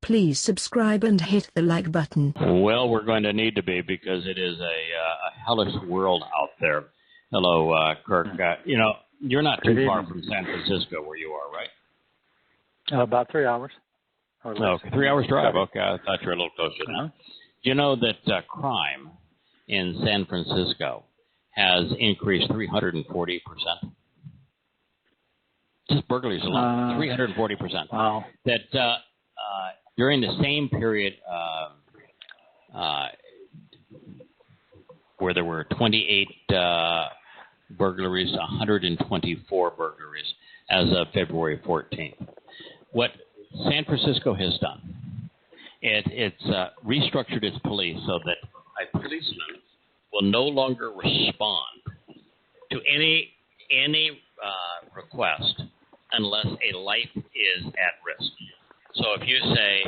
Please subscribe and hit the like button. Well, we're going to need to be because it is a hellish world out there. Hello, Kirk. You're not too far from San Francisco where you are, right? About 3 hours. Okay, 3 hours drive. Okay, I thought you were a little closer now. You know that crime in San Francisco has increased 340%? Just burglaries alone, 340%. Wow. That during the same period where there were 28 burglaries, 124 burglaries as of February 14th. What San Francisco has done, it's restructured its police so that a policeman will no longer respond to any request unless a life is at risk. So if you say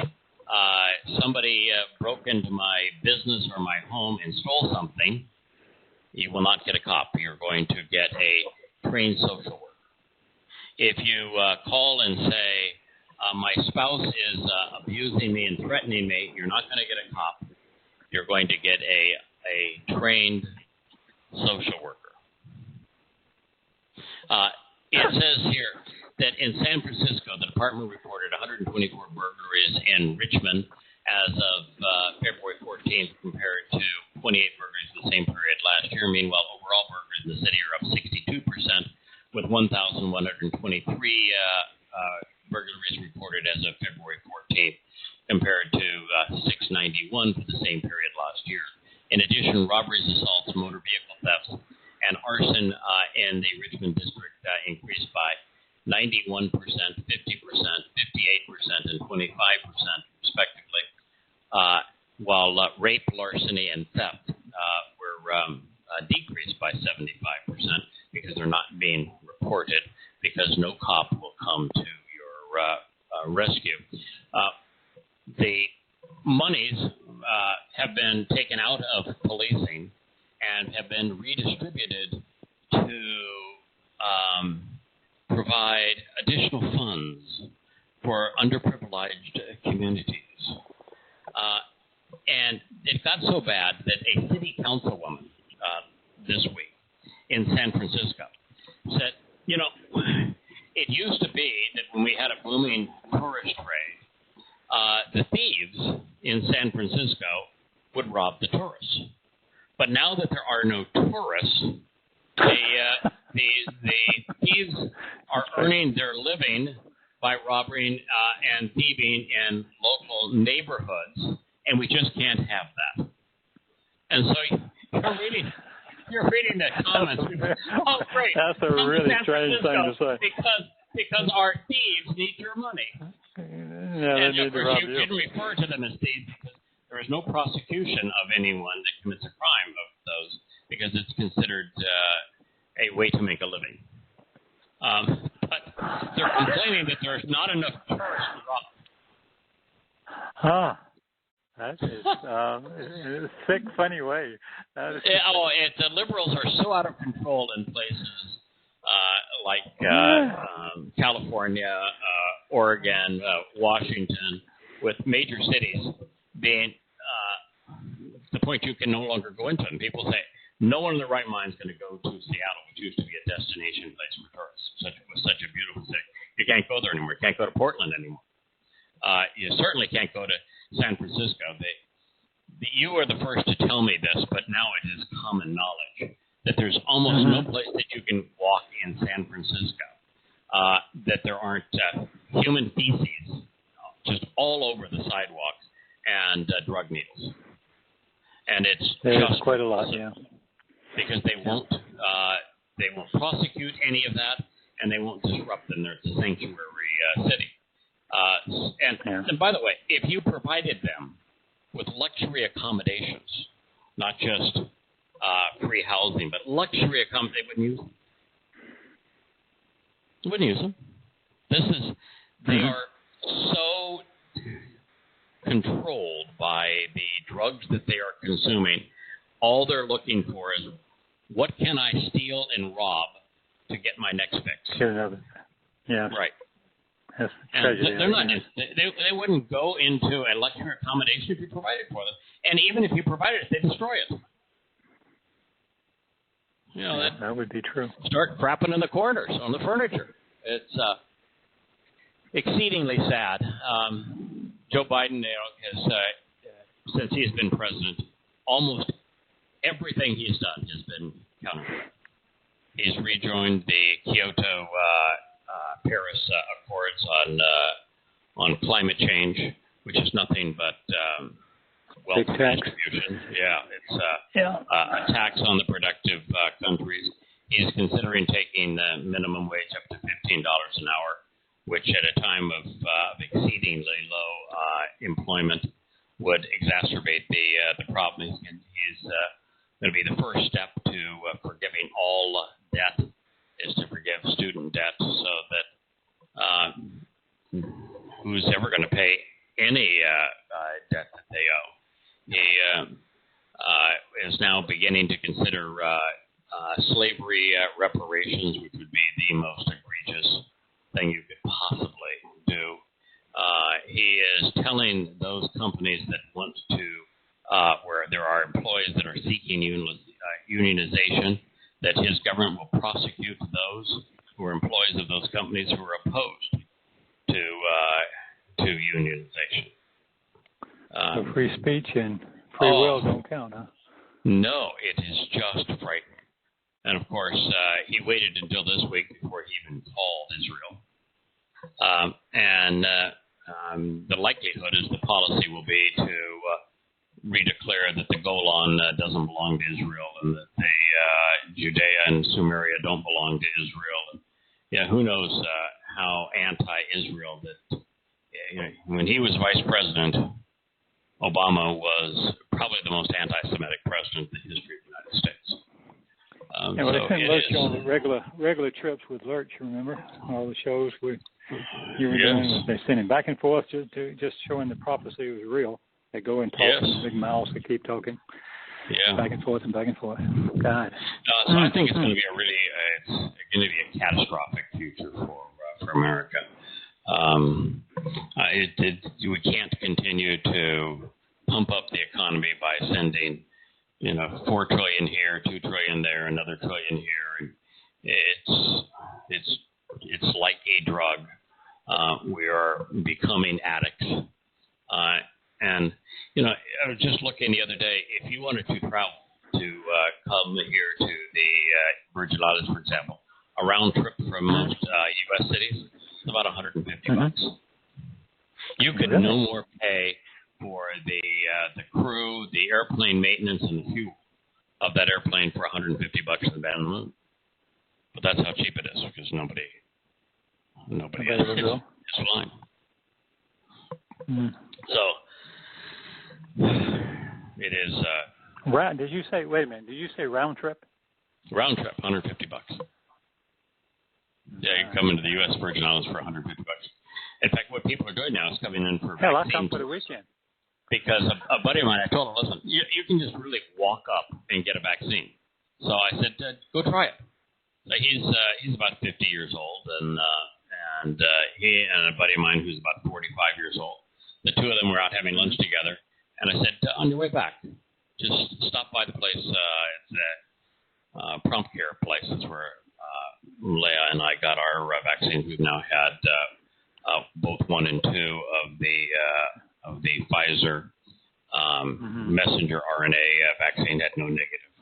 somebody broke into my business or my home and stole something, you will not get a cop. You're going to get a trained social worker. If you call and say, my spouse is abusing me and threatening me, you're not going to get a cop. You're going to get a trained social worker. It says here that in San Francisco, the department reported 124 burglaries in Richmond as of February 14th compared to 28 burglaries in the same period last year. Meanwhile, overall burglaries in the city are up 62%, with 1,123 burglaries reported as of February 14th compared to 691 for the same period last year. In addition, robberies, assaults, motor vehicle thefts, and arson in the Richmond district increased by 91%, 50%, 58%, and 25%, respectively, while rape, larceny, and theft were decreased by 75% because they're not being reported because no cop will come to your rescue. The monies have been taken out of policing and have been redistributed to provide additional funds for underprivileged communities. And it got so bad that a city councilwoman this week in San Francisco said, it used to be that when we had a booming tourist trade, the thieves in San Francisco would rob the tourists. But now that there are no tourists, the thieves are earning their living by robbing and thieving in local neighborhoods, and we just can't have that. And so you're reading the comments. Oh, great! That's a really strange thing to say. Because our thieves need your money. Yeah, and of course, you didn't refer to them as thieves because there is no prosecution of anyone that commits a crime of those because it's considered a way to make a living. But they're complaining that there's not enough tourists to rob. Huh. That is in a sick, funny way. The liberals are so out of control in places like California, Oregon, Washington, with major cities being to the point you can no longer go into them. People say, no one in their right mind is going to go to Seattle, which used to be a destination place for tourists. It was such a beautiful city. You can't go there anymore. You can't go to Portland anymore. You certainly can't go to San Francisco. You were the first to tell me this, but now it is common knowledge that there's almost no place that you can walk in San Francisco that there aren't human feces just all over the sidewalks and drug needles. And it's just quite a lot, yeah. Because they won't prosecute any of that, and they won't disrupt them. They're a sanctuary city. And by the way, if you provided them with luxury accommodations, not just free housing, but luxury accommodations, they wouldn't use them. They are so controlled by the drugs that they are consuming. All they're looking for is, what can I steal and rob to get my next fix? Yeah. Right. That's the And tragedy. they're not. They wouldn't go into a lecture accommodation if you provided for them. And even if you provided it, they destroy it. You know, that would be true. Start crapping in the corners on the furniture. It's exceedingly sad. Joe Biden has, since he's been president, almost everything he's done has been counterfeit. He's rejoined the Kyoto Paris Accords on climate change, which is nothing but wealth distribution. Yeah, it's a tax on the productive countries. He's considering taking the minimum wage up to $15 an hour, which at a time of exceedingly low employment would exacerbate the problem. He's going to be the first step to forgiving all debt is to forgive student debt, so that who's ever going to pay any debt that they owe. He is now beginning to consider slavery reparations, which would be the most egregious thing you could possibly do. He is telling those companies that want to, where there are employees that are seeking unionization, that his government will prosecute those who are employees of those companies who are opposed to unionization. So free speech and free will don't count, huh? No, it is just frightening. And of course, he waited until this week before he even called Israel. The likelihood is the policy will be to redeclare that the Golan doesn't belong to Israel, and that the Judea and Sumeria don't belong to Israel. And, who knows how anti-Israel that when he was vice president, Obama was probably the most anti-Semitic president in the history of the United States. They sent Lurch on the regular trips with Lurch, remember? All the shows you were doing, they sent him back and forth just showing the prophecy was real. They go and talk with big mouths, they keep talking. Yeah. Back and forth and back and forth. God. So I think it's going to be a catastrophic future for America. We can't continue to pump up the economy by sending, $4 trillion here, $2 trillion there, another $1 trillion here. It's like a drug. We are becoming addicts. And I was just looking the other day. If you wanted to travel to come here to the Virgin Islands, for example, a round trip from most U.S. cities, it's about $150 bucks. You could no more pay for the crew, the airplane maintenance, and the fuel of that airplane for $150 in the moon. But that's how cheap it is, because nobody is flying. So it is. Did you say? Wait a minute. Did you say round trip? Round trip, $150. Yeah, you come into the U.S. Virgin Islands for $150. In fact, what people are doing now is coming in for vaccines. Hell, I come for the weekend. Because a buddy of mine, I told him, listen, you can just really walk up and get a vaccine. So I said, go try it. So he's about 50 years old, and he and a buddy of mine who's about 45 years old. The two of them were out having lunch together, and I said, on your way back, just stop by the place. It's a prompt care place. That's where Leah and I got our vaccines. We've now had both 1 and 2 of the Pfizer messenger RNA vaccine. Had no negative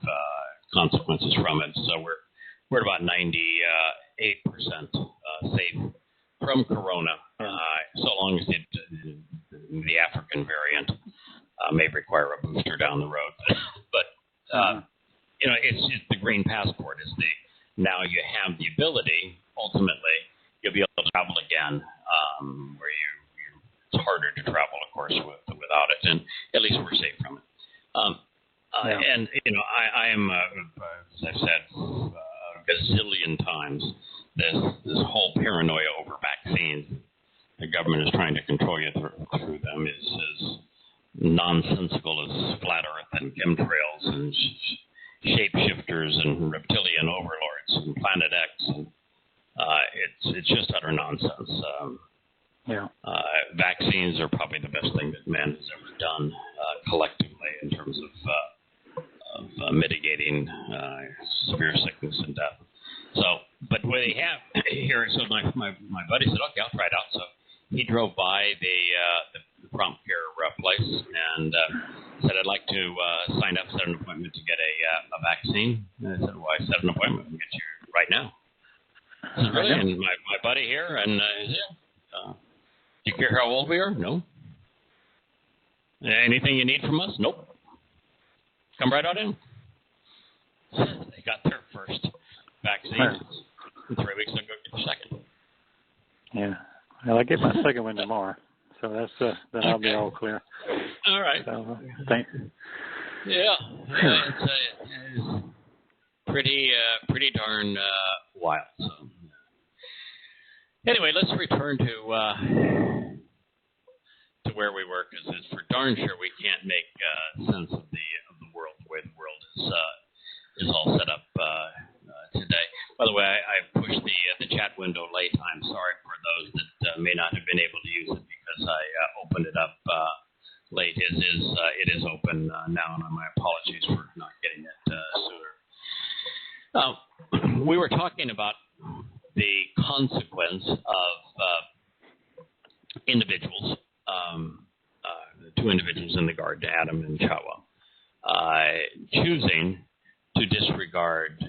consequences from it. So we're at about 98% safe from corona, so long as the African variant may require a booster down the road. But it's the green passport. Now you have the ability. Ultimately, you'll be able to travel again, where it's harder to travel, of course, without it, and at least we're safe from it. And I am, as I've said a gazillion times, this whole paranoia over vaccines. The government is trying to control you through them is as nonsensical as flat Earth and chemtrails and shapeshifters and reptilian overlords and Planet X. And it's just utter nonsense. Yeah. Vaccines are probably the best thing that man has ever done collectively in terms of mitigating severe sickness and death. So, but what they have here, so my buddy said, okay, I'll try it out. So he drove by the prompt care place and said, I'd like to sign up, set an appointment to get a vaccine. And I said, well, I set an appointment and get you right now. I said, really? And my buddy here, and do you care how old we are? No. Anything you need from us? Nope. Come right on in. They got their first vaccine. In 3 weeks, they'll go get the second. Yeah. Well, I get my second one tomorrow, so that's then I'll be all clear. All right. So, thanks. Yeah. It's pretty darn wild. So. Anyway, let's return to where we were, because it's for darn sure we can't make sense of the world, the way the world is all set up today. By the way, I pushed the chat window late. I'm sorry for those that may not have been able to use it because I opened it up late. It is open now, and my apologies for not getting it sooner. We were talking about the consequence of individuals, the two individuals in the garden, Adam and Yahowah, choosing to disregard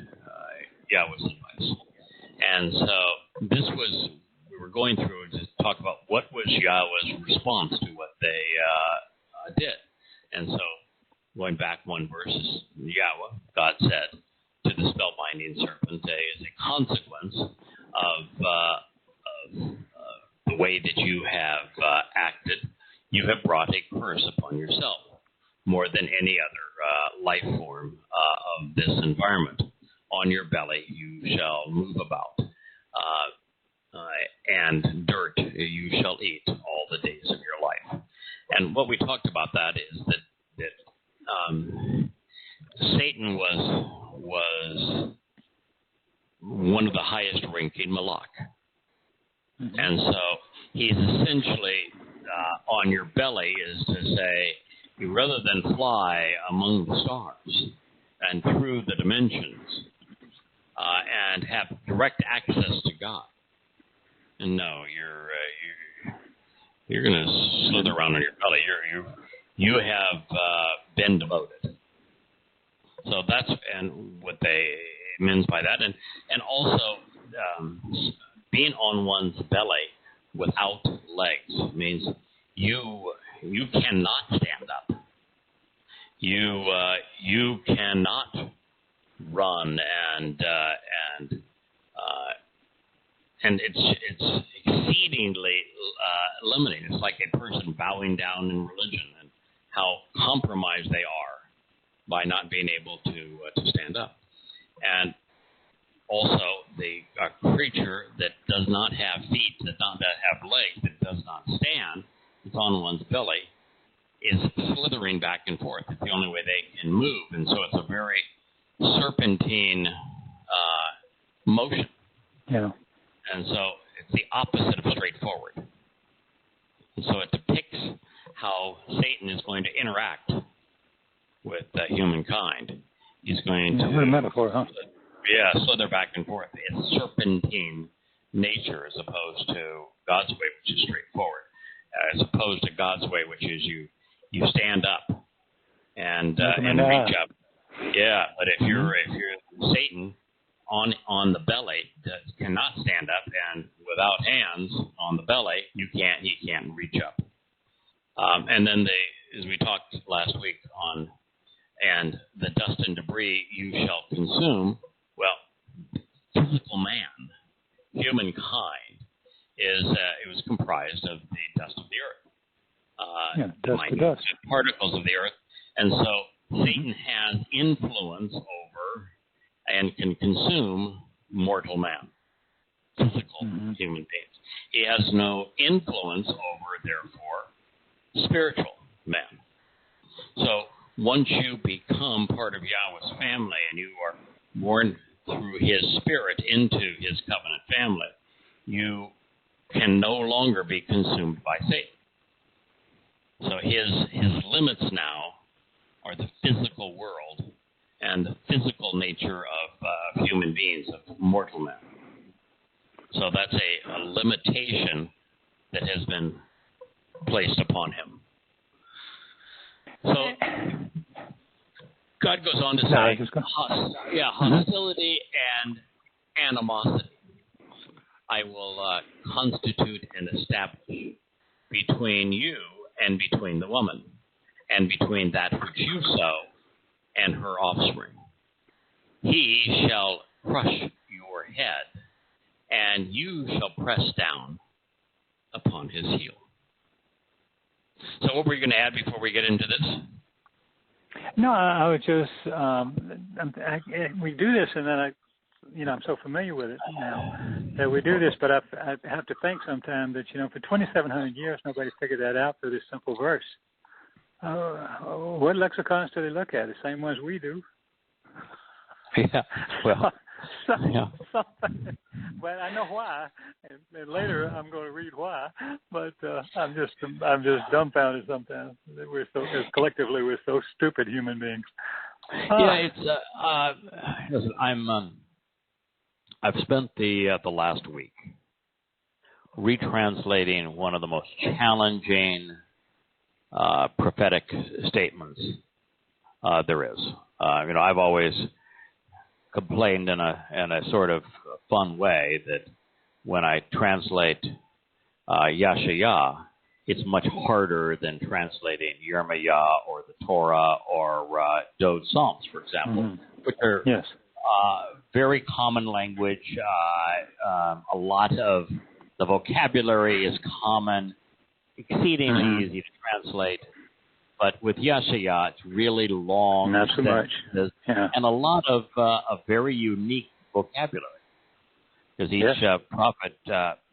Yahweh's advice. And so we were going through to talk about what was Yahweh's response to what they did. And so going back one verse, Yahweh, God said to the spellbinding serpent, as a consequence of the way that you have acted, you have brought a curse upon yourself more than any other life form of this environment. On your belly you shall move about, and dirt you shall eat all the days of your life. And what we talked about that is that Satan was one of the highest ranking Malach. Mm-hmm. And so he's essentially on your belly is to say, rather than fly among the stars and through the dimensions and have direct access to God, and no, you're going to slither around on your belly. You have been demoted. So that's and what they means by that, and also being on one's belly without legs means you cannot stand up. You cannot run and it's exceedingly limiting. It's like a person bowing down in religion and how compromised they are by not being able to stand up. And also, a creature that does not have feet, that have legs, that does not stand, it's on one's belly, is slithering back and forth. It's the only way they can move. And so it's a very serpentine motion. Yeah. And so it's the opposite of straightforward. And so it depicts how Satan is going to interact with humankind. He's going to... What a metaphor, huh? Yeah, slither back and forth. It's serpentine nature as opposed to God's way, which is straightforward. As opposed to God's way, which is you stand up and reach up. Yeah, but if you're Satan on the belly that cannot stand up, and without hands on the belly, he can't reach up. And then as we talked last week on, and the dust and debris you shall consume. Well, physical man, humankind, it was comprised of the dust of the earth, dust. Particles of the earth, and so Satan has influence over and can consume mortal man, physical human beings. He has no influence over, therefore, spiritual man. So once you become part of Yahweh's family and you are born through his spirit into his covenant family, you can no longer be consumed by Satan. So his limits now are the physical world and the physical nature of human beings, of mortal men. So that's a limitation that has been placed upon him. So God goes on to say, hostility and animosity I will constitute and establish between you and between the woman, and between that which you sow and her offspring. He shall crush your head, and you shall press down upon his heel. So what were you going to add before we get into this? No, I was just, we do this, and then I'm so familiar with it now that we do this, but I have to think sometimes that, for 2,700 years, nobody figured that out through this simple verse. What lexicons do they look at? The same ones we do. Yeah, well, Well, I know why, and later I'm going to read why. But I'm just dumbfounded sometimes that collectively we're so stupid human beings. Listen, I've spent the last week retranslating one of the most challenging prophetic statements there is. I've always complained in a sort of fun way that when I translate Yahshua, it's much harder than translating Yirmiyah or the Torah or Dode Psalms, for example, which are very common language. A lot of the vocabulary is common, exceedingly easy to translate. But with Yahshua, it's really long. Not so much. And a lot of very unique vocabulary. Because each prophet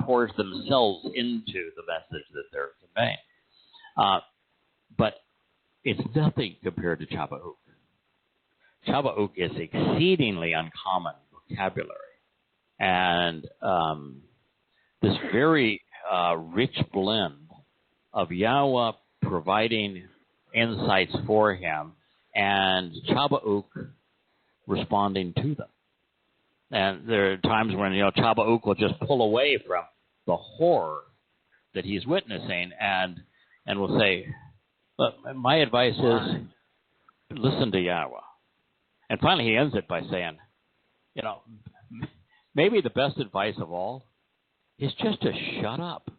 pours themselves into the message that they're conveying. But it's nothing compared to Shabbat. Shabbat is exceedingly uncommon vocabulary. And this very rich blend of Yahweh providing insights for him and Shabbat responding to them. And there are times when, Shabbat will just pull away from the horror that he's witnessing and will say, look, my advice is listen to Yahweh. And finally he ends it by saying, maybe the best advice of all is just to shut up.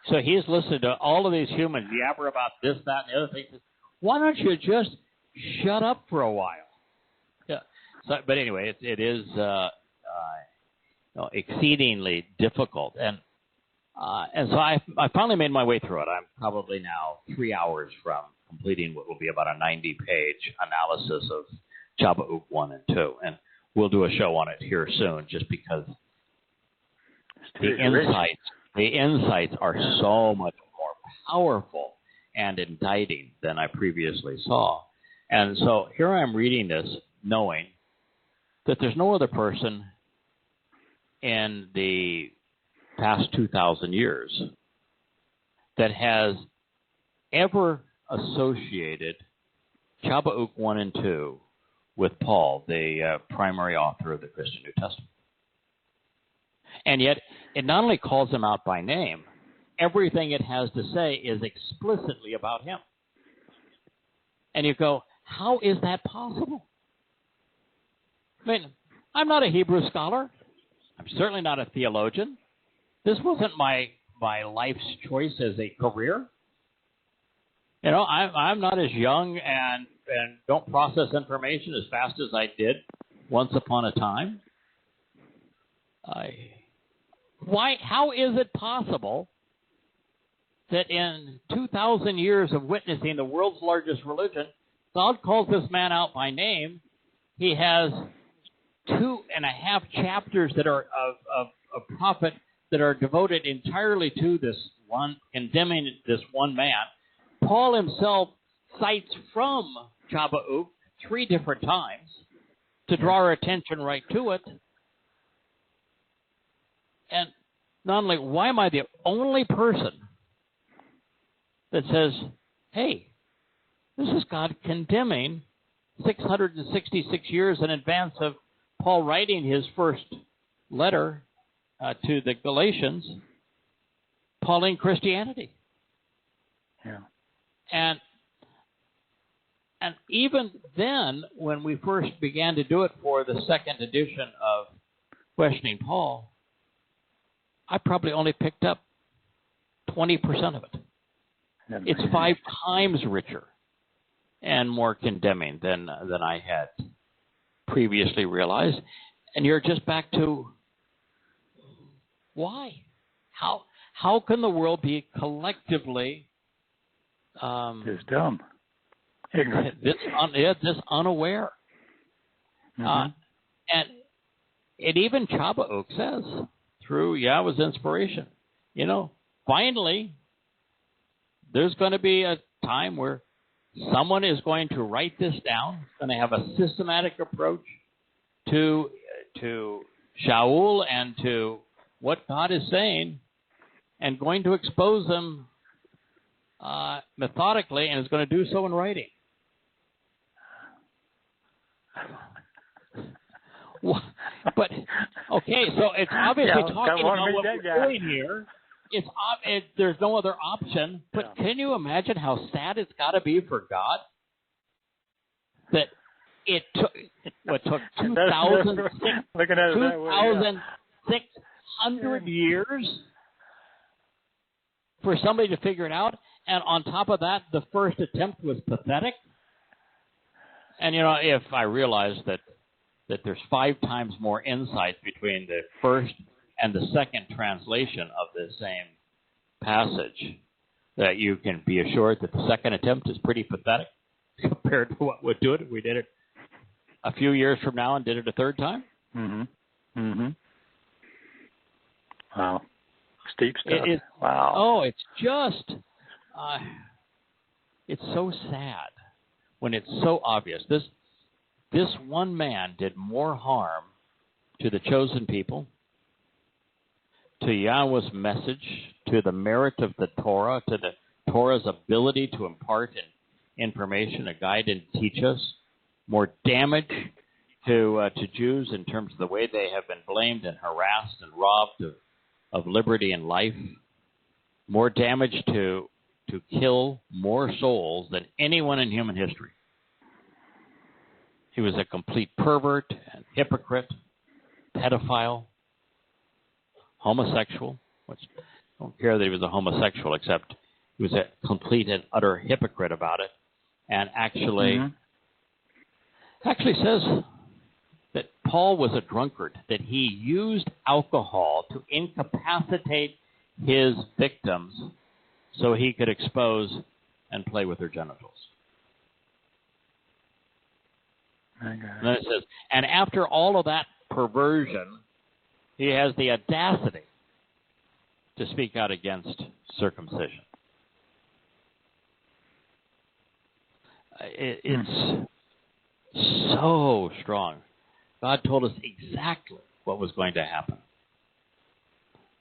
So he's listened to all of these humans yabber about this, that, and the other things. Why don't you just shut up for a while? Yeah. So, but anyway, it is exceedingly difficult, and so I finally made my way through it. I'm probably now 3 hours from completing what will be about a 90-page analysis of Shabbat 1 and 2, and we'll do a show on it here soon, just because the insights are so much more powerful and indicting than I previously saw. And so here I am reading this, knowing that there's no other person in the past 2,000 years that has ever associated Shabbat 1 and 2 with Paul, the primary author of the Christian New Testament. And yet, it not only calls him out by name, everything it has to say is explicitly about him. And you go, how is that possible? I'm not a Hebrew scholar. I'm certainly not a theologian. This wasn't my life's choice as a career. I'm not as young and don't process information as fast as I did once upon a time. How is it possible that in 2,000 years of witnessing the world's largest religion, God calls this man out by name? He has 2.5 chapters that are of prophet that are devoted entirely to this one, condemning this one man. Paul himself cites from Shabbat 3 different times to draw our attention right to it. And not only why am I the only person that says, hey, this is God condemning 666 years in advance of Paul writing his first letter to the Galatians, Pauline Christianity. Yeah. And even then, when we first began to do it for the second edition of Questioning Paul, I probably only picked up 20% of it. It's 5 times richer and more condemning than I had previously realized. And you're just back to why? How can the world be collectively just dumb, ignorant, this unaware? Mm-hmm. And it even Chabauk says through Yahweh's inspiration, finally there's going to be a time where someone is going to write this down, going to have a systematic approach to Shaul and to what God is saying, and going to expose them methodically, and is going to do so in writing. But okay, so it's obviously talking about what we're doing here. There's no other option. But can you imagine how sad it's got to be for God that it took 2,600 years for somebody to figure it out, and on top of that, the first attempt was pathetic. And if I realized that there's 5 times more insight between the first and the second translation of the same passage, that you can be assured that the second attempt is pretty pathetic compared to what would do it if we did it a few years from now and did it a third time. Mm-hmm. Mm-hmm. Wow. Steep stuff. Wow. Oh, it's just, it's so sad when it's so obvious. This one man did more harm to the chosen people, to Yahweh's message, to the merit of the Torah, to the Torah's ability to impart information, a guide and teach us, more damage to Jews in terms of the way they have been blamed and harassed and robbed of liberty and life, more damage to kill more souls than anyone in human history. He was a complete pervert and hypocrite, pedophile, homosexual. Which I don't care that he was a homosexual, except he was a complete and utter hypocrite about it, and actually says that Paul was a drunkard, that he used alcohol to incapacitate his victims so he could expose and play with their genitals. And then it says, and after all of that perversion, he has the audacity to speak out against circumcision. It's so strong. God told us exactly what was going to happen.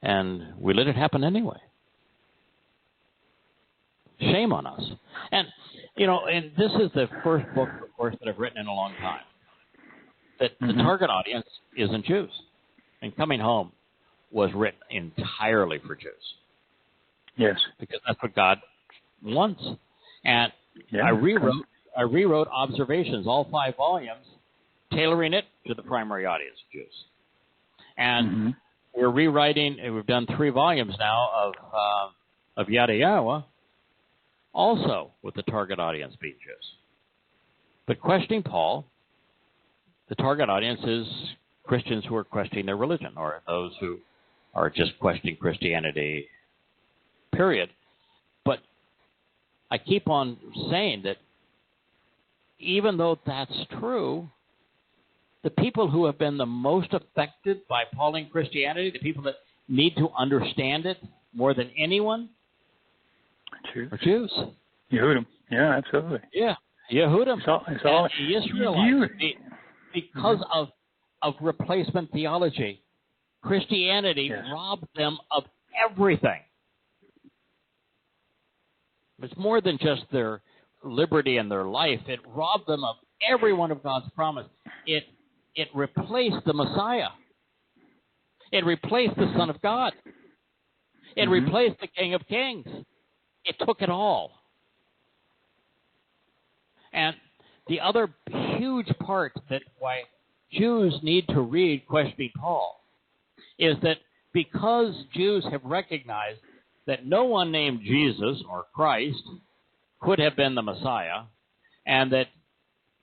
And we let it happen anyway. Shame on us. And, and this is the first book, of course, that I've written in a long time. That the target audience isn't Jews. And Coming Home was written entirely for Jews. Yes. Because that's what God wants. And I rewrote Observations, all 5 volumes, tailoring it to the primary audience of Jews. And we're rewriting, and we've done 3 volumes now of Yada Yahweh, also with the target audience being Jews. But Questioning Paul, the target audience is Christians who are questioning their religion, or those who are just questioning Christianity, period. But I keep on saying that even though that's true, the people who have been the most affected by Pauline Christianity, the people that need to understand it more than anyone, are Jews. Yehudim. Yeah, absolutely. Yeah, Yehudim. It's all Israelites. Because of replacement theology, Christianity robbed them of everything. It's more than just their liberty and their life. It robbed them of every one of God's promise. It replaced the Messiah. It replaced the Son of God. It replaced the King of Kings. It took it all. And the other huge part that why Jews need to read questioning Paul is that because Jews have recognized that no one named Jesus or Christ could have been the Messiah, and that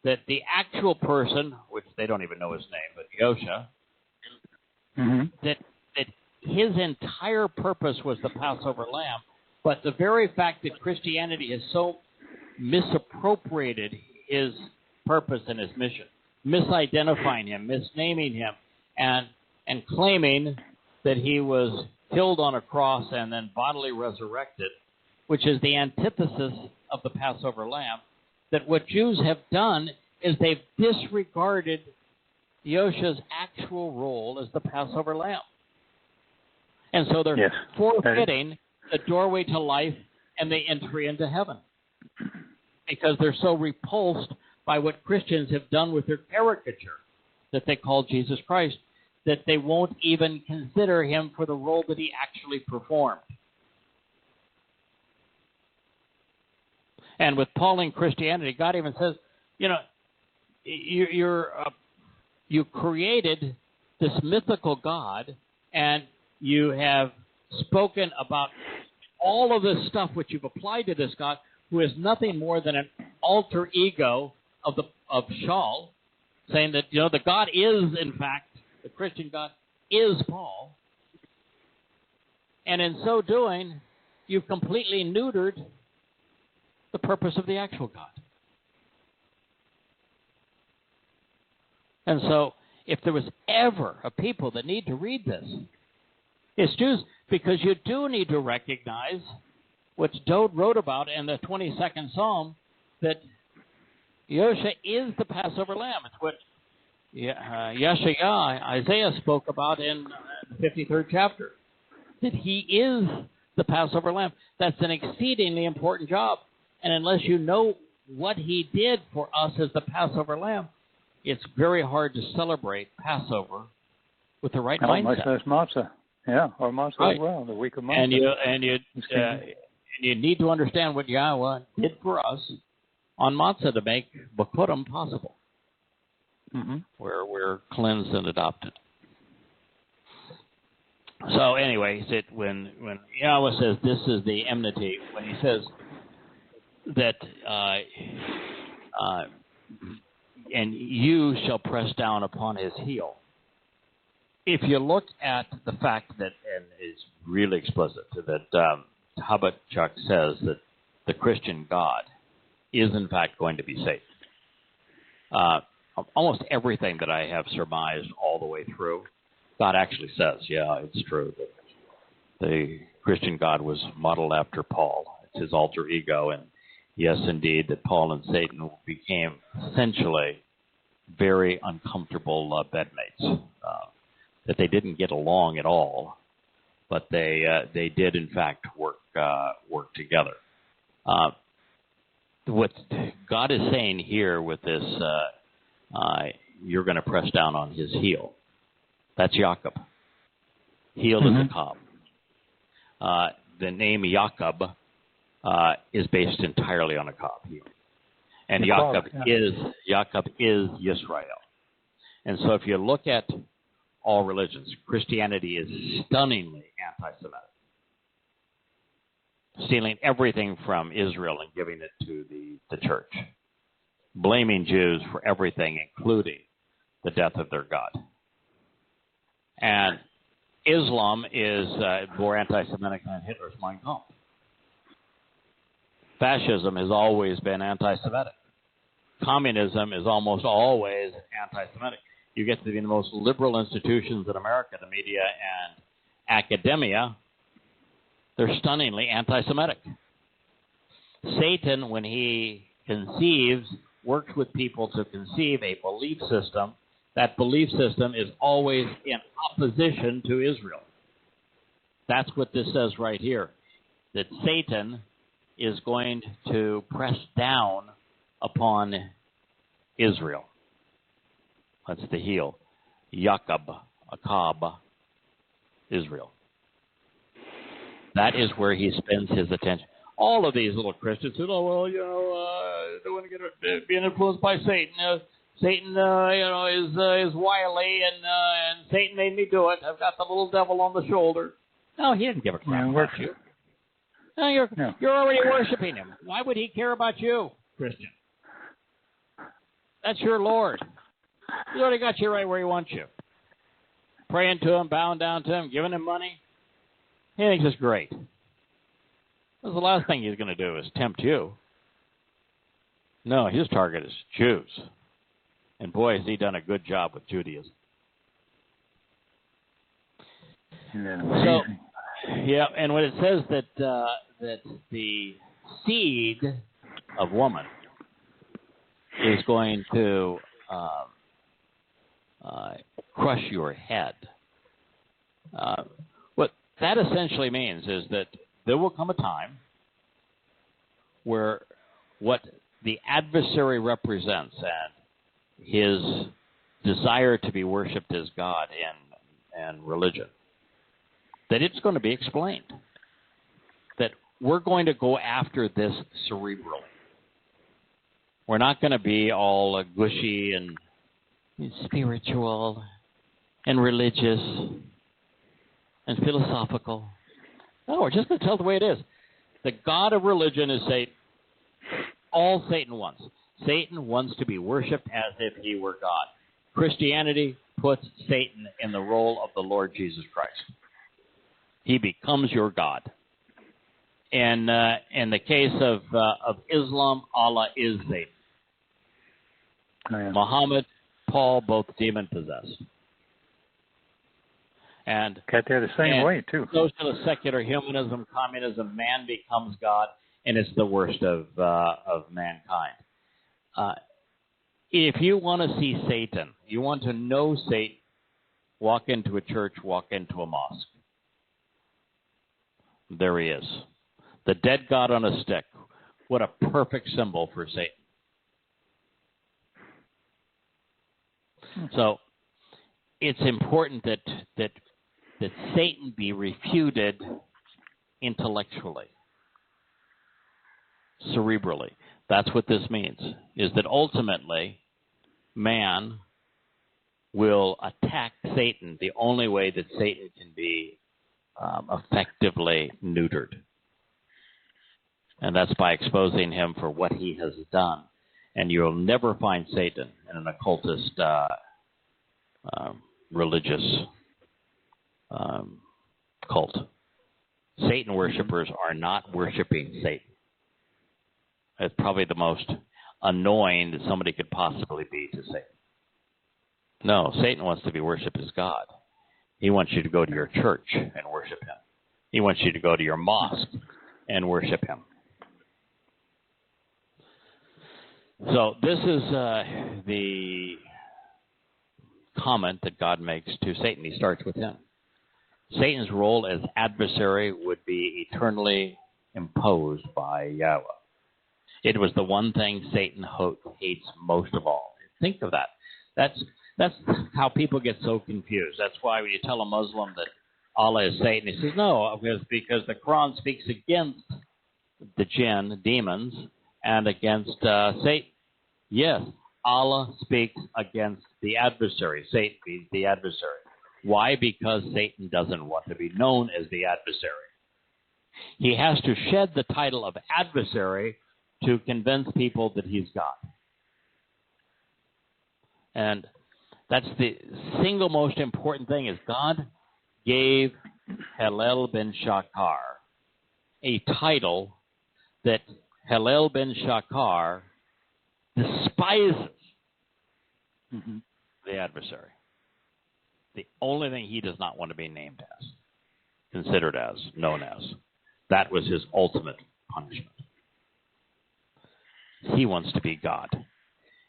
the actual person, which they don't even know his name, but Yahusha, that his entire purpose was the Passover lamb, but the very fact that Christianity has so misappropriated his purpose and his mission, misidentifying him, misnaming him, and claiming that he was killed on a cross and then bodily resurrected, which is the antithesis of the Passover lamb, that what Jews have done is they've disregarded Yahusha's actual role as the Passover lamb. And so they're forfeiting the doorway to life and the entry into heaven because they're so repulsed by what Christians have done with their caricature that they call Jesus Christ, that they won't even consider him for the role that he actually performed. And with Pauline Christianity, God even says, you know, you created this mythical God, and you have spoken about all of this stuff which you've applied to this God, who is nothing more than an alter ego of Shaul, saying that, you know, the God is, in fact, the Christian God is Paul. And in so doing, you've completely neutered the purpose of the actual God. And so, if there was ever a people that need to read this, it's Jews, because you do need to recognize what Dode wrote about in the 22nd Psalm, that Yahusha is the Passover lamb. It's what Yeshayah, Isaiah, spoke about in the 53rd chapter, that he is the Passover lamb. That's an exceedingly important job. And unless you know what he did for us as the Passover lamb, it's very hard to celebrate Passover with the right mindset. Much less matzah. Yeah, or matzah as well, the week of matzah. And you need to understand what Yahweh did for us on matzah to make Bakurim possible, where we're cleansed and adopted. So anyway, when Yahweh says this is the enmity, when he says that and you shall press down upon his heel. If you look at the fact that, and it's really explicit, that Habakkuk says that the Christian God is in fact going to be Satan. Almost everything that I have surmised all the way through, God actually says, yeah, it's true that the Christian God was modeled after Paul. It's his alter ego, and yes, indeed, that Paul and Satan became essentially very uncomfortable bedmates. That they didn't get along at all, but they did in fact work together. What God is saying here with this, you're going to press down on his heel. That's Jacob. Heel is a cob. The name Jacob is based entirely on a cob heel. And Jacob is Yisrael. And so if you look at all religions, Christianity is stunningly anti-Semitic, stealing everything from Israel and giving it to the church, blaming Jews for everything, including the death of their God. And Islam is more anti-Semitic than Hitler's Mein Kampf. Fascism has always been anti-Semitic. Communism is almost always anti-Semitic. You get to the most liberal institutions in America, the media and academia, they're stunningly anti-Semitic. Satan, when he conceives, works with people to conceive a belief system that belief system is always in opposition to Israel. That's what this says right here, that Satan is going to press down upon Israel. That's the heel. Akab, Israel. That is where he spends his attention. All of these little Christians who, they want to get being influenced by Satan. Satan, is wily, and Satan made me do it. I've got the little devil on the shoulder. No, he didn't give a crap about you. No, you're already worshiping him. Why would he care about you, Christian? That's your Lord. He's already got you right where he wants you. Praying to him, bowing down to him, giving him money. He thinks it's great. The last thing he's going to do is tempt you. No, his target is Jews. And boy, has he done a good job with Judaism. So, yeah, and when it says that the seed of woman is going to crush your head, what that essentially means is that there will come a time where what the adversary represents and his desire to be worshipped as God and religion, that it's going to be explained. That we're going to go after this cerebrally. We're not going to be all gushy and spiritual and religious and philosophical. No, we're just going to tell it the way it is. The God of religion is Satan. All Satan wants. Satan wants to be worshipped as if he were God. Christianity puts Satan in the role of the Lord Jesus Christ. He becomes your God. And in the case of Islam, Allah is Satan. Oh, yeah. Muhammad, Paul, both demon-possessed. And got there the same way, too. Socialist, secular humanism, communism, man becomes God, and it's the worst of mankind. If you want to see Satan, you want to know Satan, walk into a church, walk into a mosque. There he is. The dead God on a stick. What a perfect symbol for Satan. So it's important that Satan be refuted intellectually, cerebrally. That's what this means, is that ultimately man will attack Satan the only way that Satan can be effectively neutered. And that's by exposing him for what he has done. And you'll never find Satan in an occultist religious cult. Satan worshipers are not worshiping Satan. It's probably the most annoying that somebody could possibly be to Satan. No, Satan wants to be worshipped as God. He wants you to go to your church and worship him. He wants you to go to your mosque and worship him. So this is the comment that God makes to Satan. He starts with him. Satan's role as adversary would be eternally imposed by Yahweh. It was the one thing Satan hates most of all. Think of that. That's how people get so confused. That's why when you tell a Muslim that Allah is Satan, he says, no, because the Quran speaks against the jinn, demons, and against Satan. Yes, Allah speaks against the adversary. Satan is the adversary. Why? Because Satan doesn't want to be known as the adversary. He has to shed the title of adversary to convince people that he's God. And that's the single most important thing, is God gave Hillel ben Shakar a title that Hillel ben Shakar despises the adversary. The only thing he does not want to be named as, considered as, known as. That was his ultimate punishment. He wants to be God.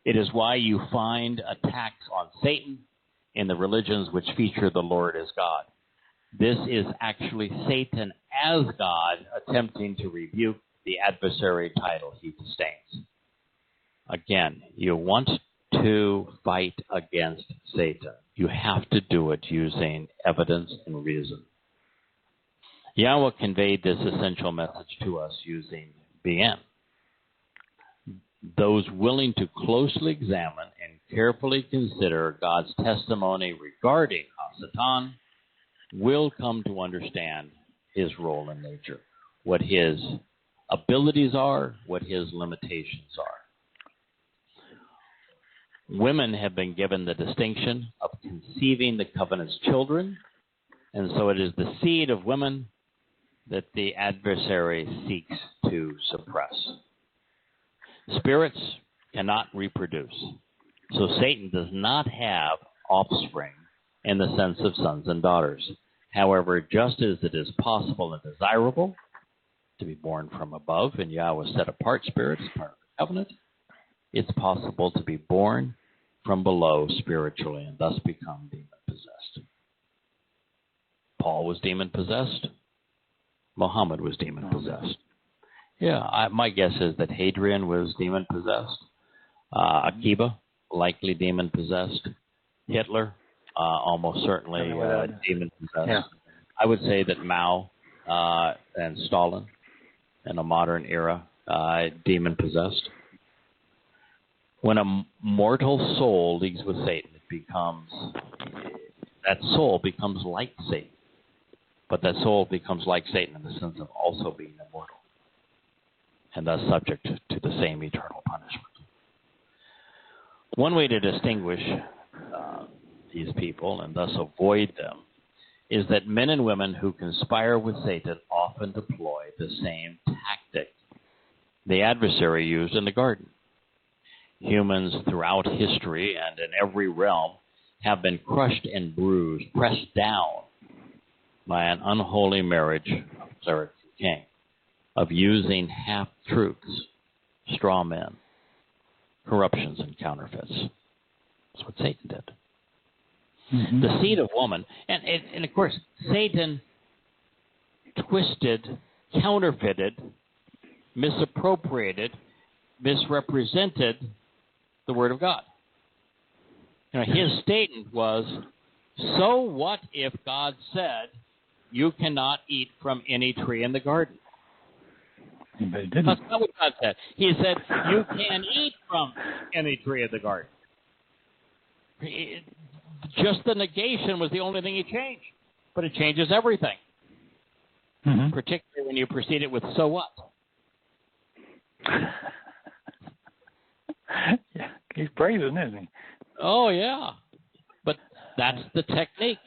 It is why you find attacks on Satan in the religions which feature the Lord as God. This is actually Satan as God attempting to rebuke the adversary title he disdains. Again, you want to fight against Satan. You have to do it using evidence and reason. Yahweh conveyed this essential message to us using BN. Those willing to closely examine and carefully consider God's testimony regarding Hasatan will come to understand his role in nature, what his abilities are, what his limitations are. Women have been given the distinction of conceiving the covenant's children, and so it is the seed of women that the adversary seeks to suppress. Spirits cannot reproduce, so Satan does not have offspring in the sense of sons and daughters. However, just as it is possible and desirable to be born from above, and Yahweh set apart spirits as part of the covenant, it's possible to be born from below spiritually and thus become demon-possessed. Paul was demon-possessed. Muhammad was demon-possessed. Yeah, my guess is that Hadrian was demon-possessed. Akiba, likely demon-possessed. Hitler, almost certainly demon-possessed. Yeah. I would say that Mao and Stalin in a modern era, demon-possessed. When a mortal soul leagues with Satan, that soul becomes like Satan. But that soul becomes like Satan in the sense of also being immortal, and thus subject to the same eternal punishment. One way to distinguish these people and thus avoid them is that men and women who conspire with Satan often deploy the same tactic the adversary used in the garden. Humans throughout history and in every realm have been crushed and bruised, pressed down by an unholy marriage of cleric and king, of using half-truths, straw men, corruptions, and counterfeits. That's what Satan did. Mm-hmm. The seed of woman, and of course, Satan twisted, counterfeited, misappropriated, misrepresented the Word of God. His statement was, so what if God said, you cannot eat from any tree in the garden? But he didn't. That's not what God said. He said, you can eat from any tree in the garden. Just the negation was the only thing he changed. But it changes everything. Mm-hmm. Particularly when you precede it with, so what? Yeah, he's brazen, isn't he? Oh, yeah. But that's the technique.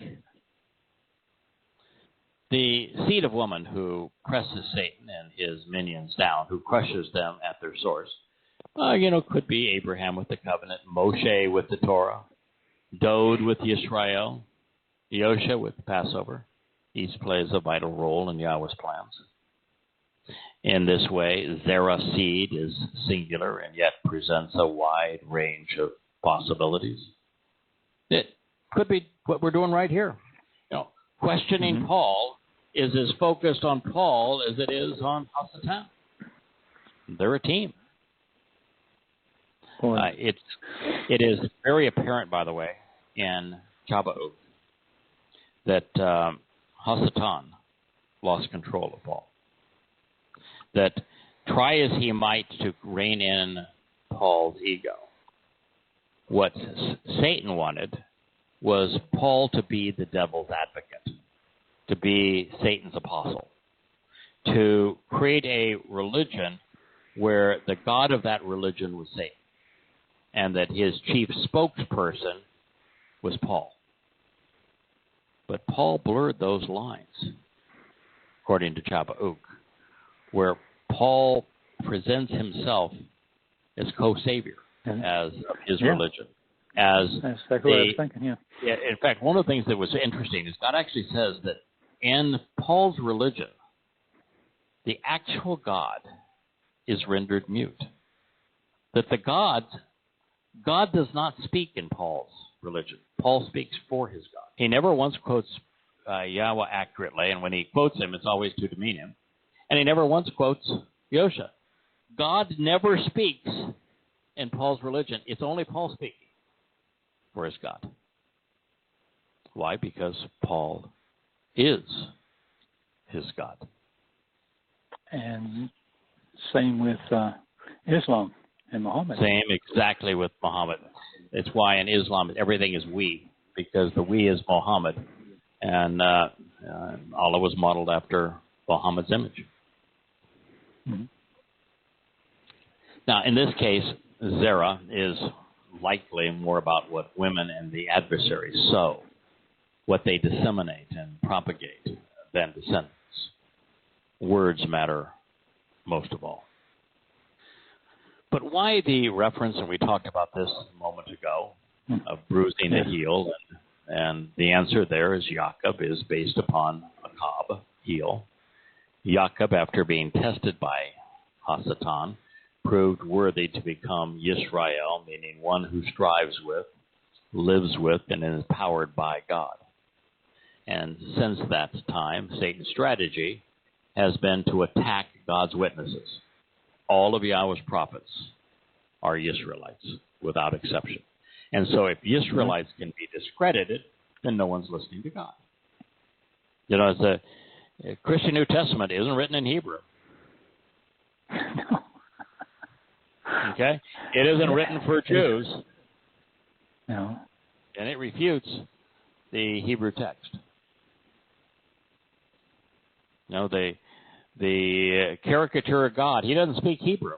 The seed of woman who presses Satan and his minions down, who crushes them at their source, could be Abraham with the covenant, Moshe with the Torah, Dode with Yisrael, Yosha with the Passover. Each plays a vital role in Yahweh's plans. In this way, Zerah seed is singular and yet presents a wide range of possibilities. It could be what we're doing right here. Questioning mm-hmm. Paul is as focused on Paul as it is on Hasatan. They're a team. It is very apparent, by the way, in Shabbat that Hasatan lost control of Paul. That try as he might to rein in Paul's ego, what Satan wanted was Paul to be the devil's advocate, to be Satan's apostle, to create a religion where the god of that religion was Satan, and that his chief spokesperson was Paul. But Paul blurred those lines, according to Shabbat, where Paul presents himself as co-savior, as of his religion. That's exactly what I was thinking, yeah. In fact, one of the things that was interesting is God actually says that in Paul's religion, the actual God is rendered mute. That the gods God does not speak in Paul's religion. Paul speaks for his God. He never once quotes Yahweh accurately, and when he quotes him, it's always to demean him. And he never once quotes Yosha. God never speaks in Paul's religion. It's only Paul speaking for his God. Why? Because Paul is his God. And same with Islam and Muhammad. Same exactly with Muhammad. It's why in Islam everything is we, because the we is Muhammad. And Allah was modeled after Muhammad's image. Mm-hmm. Now, in this case, Zerah is likely more about what women and the adversaries sow, what they disseminate and propagate, than descendants. Words matter most of all. But why the reference, and we talked about this a moment ago, of bruising the heel, and the answer there is Jacob is based upon Akab, heel. Jacob, after being tested by Hasatan, proved worthy to become Yisrael, meaning one who strives with, lives with, and is powered by God. And since that time, Satan's strategy has been to attack God's witnesses. All of Yahweh's prophets are Israelites, without exception. And so if Israelites can be discredited, then no one's listening to God. You know, the Christian New Testament isn't written in Hebrew. No. Okay? It isn't written for Jews. No. And it refutes the Hebrew text. You know, the caricature of God, he doesn't speak Hebrew.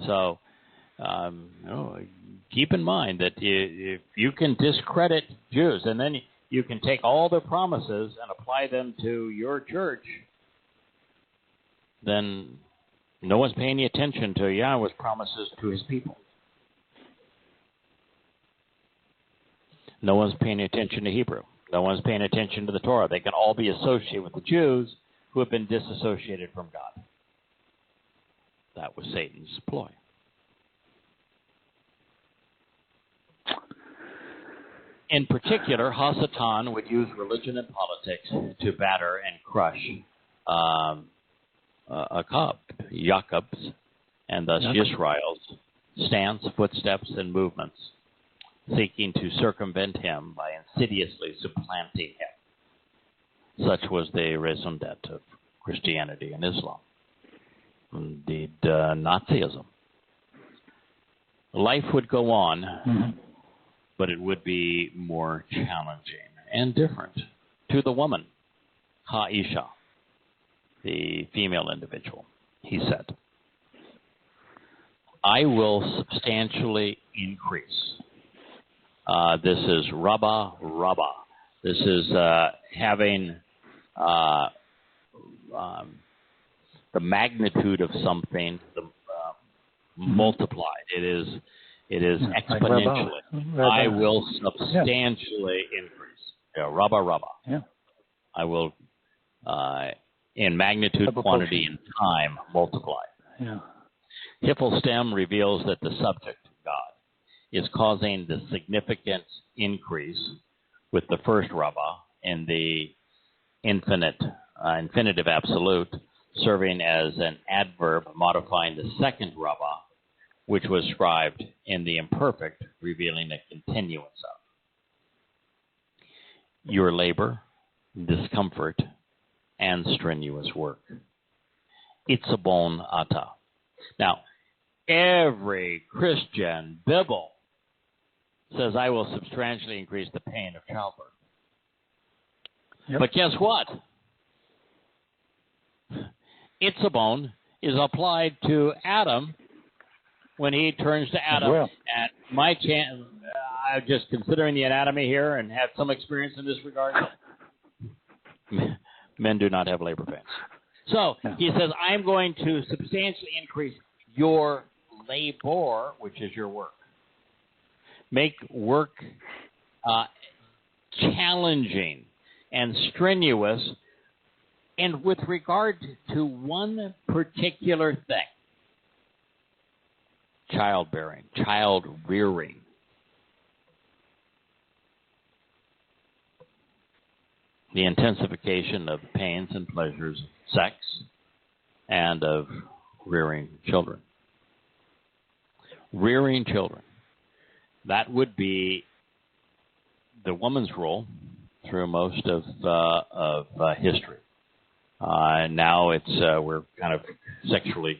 So, keep in mind that if you can discredit Jews, and then you can take all their promises and apply them to your church, then no one's paying any attention to Yahweh's promises to his people. No one's paying attention to Hebrew. No one's paying attention to the Torah. They can all be associated with the Jews who have been disassociated from God. That was Satan's ploy. In particular, Hasatan would use religion and politics to batter and crush Jacob's, and thus Yisrael's stance, footsteps, and movements, seeking to circumvent him by insidiously supplanting him. Such was the raison d'etre of Christianity and Islam. Indeed, Nazism. Life would go on, but it would be more challenging and different to the woman, Ha'isha, the female individual. He said, I will substantially increase. This is Rabba. This is having the magnitude of something multiplied. It is exponentially. Like I will substantially increase. Yeah, Rabba. Yeah. I will, in magnitude, quantity, and time, multiply. Yeah. Hiphil reveals that the subject, God, is causing the significant increase with the first Rabba in the infinitive absolute, serving as an adverb modifying the second Rabba, which was scribed in the imperfect, revealing a continuance of. Your labor, discomfort, and strenuous work. Itzabon ata. Now, every Christian Bible says, I will substantially increase the pain of childbirth. Yep. But guess what? Itzabon is applied to Adam when he turns to Adam. Well. And my chance, I'm just considering the anatomy here and have some experience in this regard. Men do not have labor pains. So he says, I'm going to substantially increase your labor, which is your work. Make work challenging and strenuous, and with regard to one particular thing. childbearing, child rearing. The intensification of pains and pleasures of sex and of rearing children. Rearing children. That would be the woman's role through most of history. Now it's we're kind of sexually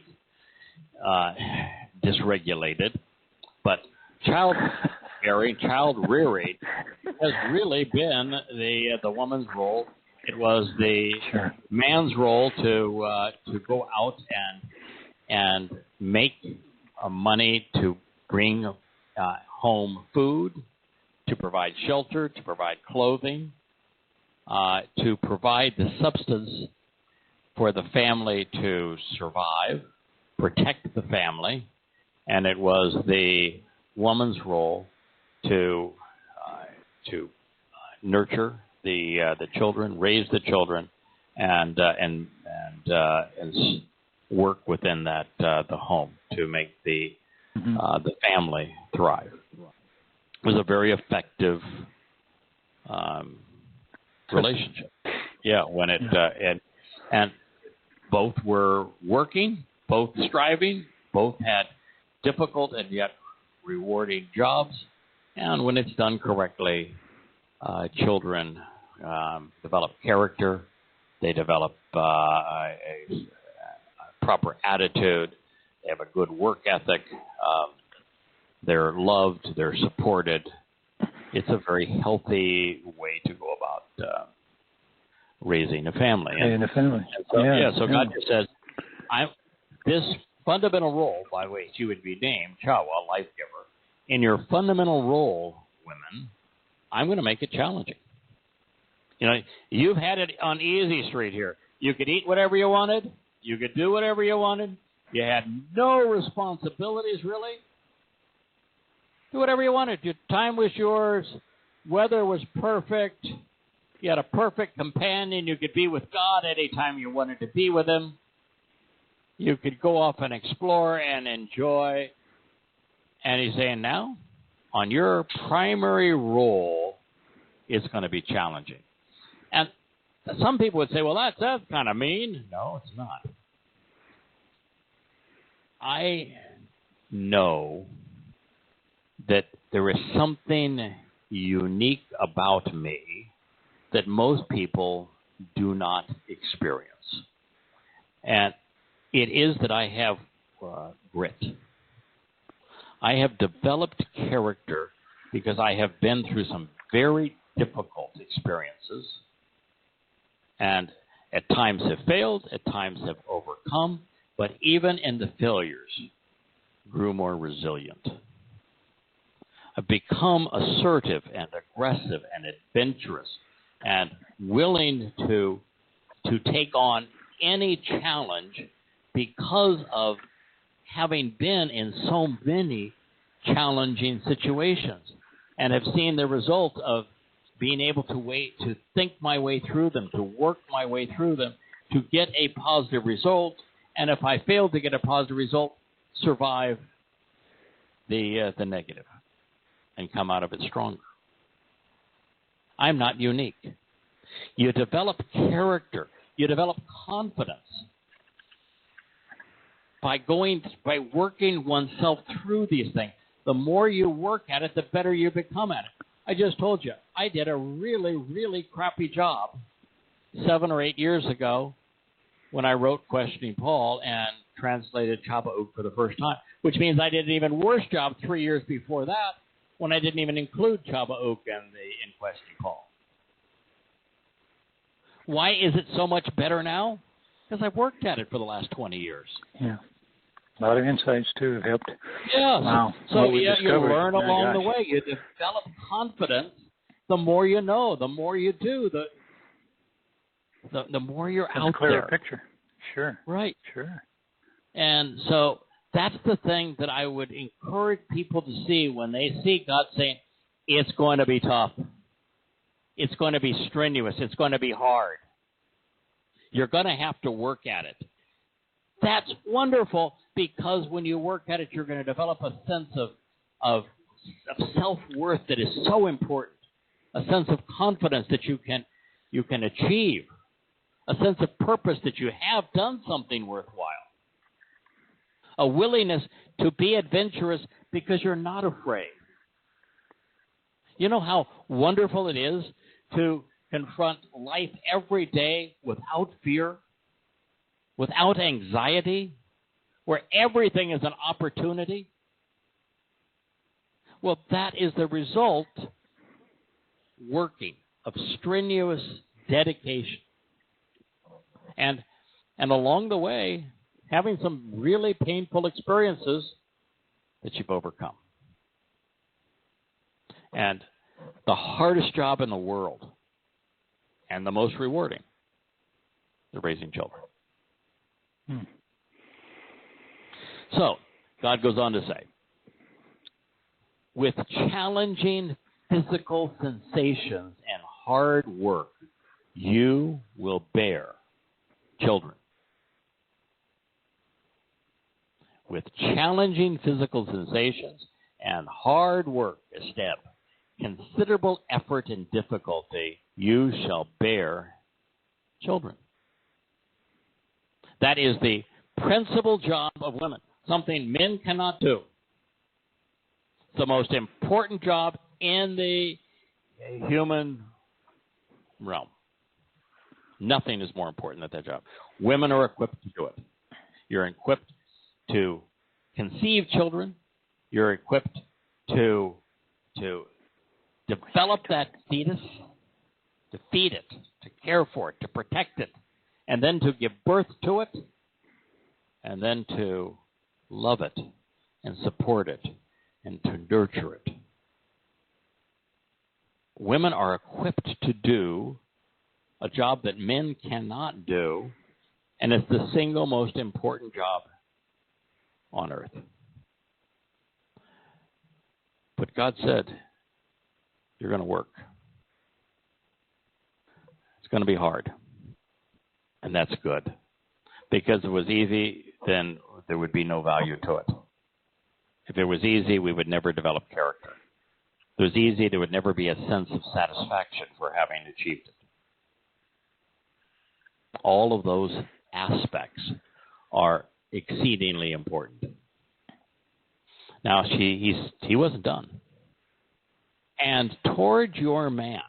dysregulated, but child rearing has really been the woman's role. It was the man's role to go out and make money to bring home food, to provide shelter, to provide clothing, to provide the substance for the family to survive, protect the family, and it was the woman's role to nurture the children, raise the children, and work within that the home to make the family thrive. It was a very effective relationship. Yeah, when it and both were working, both striving, both had difficult and yet rewarding jobs, and when it's done correctly, children develop character, they develop a proper attitude, they have a good work ethic, they're loved, they're supported. It's a very healthy way to go about raising a family. So God just says, this fundamental role by which you would be named Yahowah, life giver, in your fundamental role, women, I'm going to make it challenging. You know, you've had it on easy street here. You could eat whatever you wanted. You could do whatever you wanted. You had no responsibilities, really. Do whatever you wanted. Your time was yours. Weather was perfect. You had a perfect companion. You could be with God any time you wanted to be with Him. You could go off and explore and enjoy. And He's saying now, on your primary role, it's going to be challenging. And some people would say, well, that's kind of mean. No, it's not. I know that there is something unique about me that most people do not experience. And it is that I have grit. I have developed character because I have been through some very difficult experiences, and at times have failed, at times have overcome, but even in the failures, grew more resilient. I've become assertive and aggressive and adventurous and willing to take on any challenge because of having been in so many challenging situations and have seen the result of being able to think my way through them, to work my way through them, to get a positive result, and if I fail to get a positive result, survive the negative and come out of it stronger. I'm not unique. You develop character. You develop confidence by working oneself through these things. The more you work at it, the better you become at it. I just told you, I did a really, really crappy job 7 or 8 years ago when I wrote Questioning Paul and translated Shabbat for the first time, which means I did an even worse job 3 years before that when I didn't even include Shabbat in Questioning Paul. Why is it so much better now? Because I've worked at it for the last 20 years. Yeah. A lot of insights, too, have helped. Yeah. Wow. So you learn along the way. You develop confidence. The more you know, the more you do, the more you're out there. A clearer picture. Sure. Right. Sure. And so that's the thing that I would encourage people to see when they see God saying, it's going to be tough. It's going to be strenuous. It's going to be hard. You're going to have to work at it. That's wonderful because when you work at it, you're going to develop a sense of self-worth that is so important, a sense of confidence that you can achieve, a sense of purpose that you have done something worthwhile, a willingness to be adventurous because you're not afraid. You know how wonderful it is to confront life every day without fear, without anxiety, where everything is an opportunity? Well, that is the result working of strenuous dedication. And along the way, having some really painful experiences that you've overcome. And the hardest job in the world and the most rewarding is raising children. So, God goes on to say, with challenging physical sensations and hard work, you will bear children. With challenging physical sensations and hard work, a step, considerable effort and difficulty, you shall bear children. That is the principal job of women, something men cannot do. It's the most important job in the human realm. Nothing is more important than that job. Women are equipped to do it. You're equipped to conceive children. You're equipped to develop that fetus, to feed it, to care for it, to protect it, and then to give birth to it, and then to love it and support it and to nurture it. Women are equipped to do a job that men cannot do, and it's the single most important job on earth. But God said, you're going to work. It's going to be hard. And that's good. Because if it was easy, then there would be no value to it. If it was easy, we would never develop character. If it was easy, there would never be a sense of satisfaction for having achieved it. All of those aspects are exceedingly important. Now, he wasn't done. And toward your man,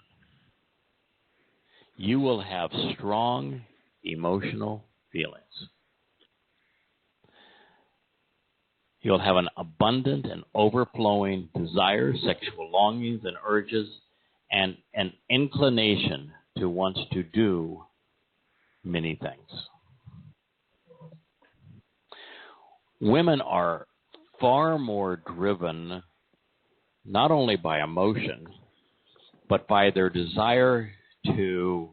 you will have strong emotional feelings. You'll have an abundant and overflowing desire, sexual longings and urges, and an inclination to want to do many things. Women are far more driven not only by emotion, but by their desire to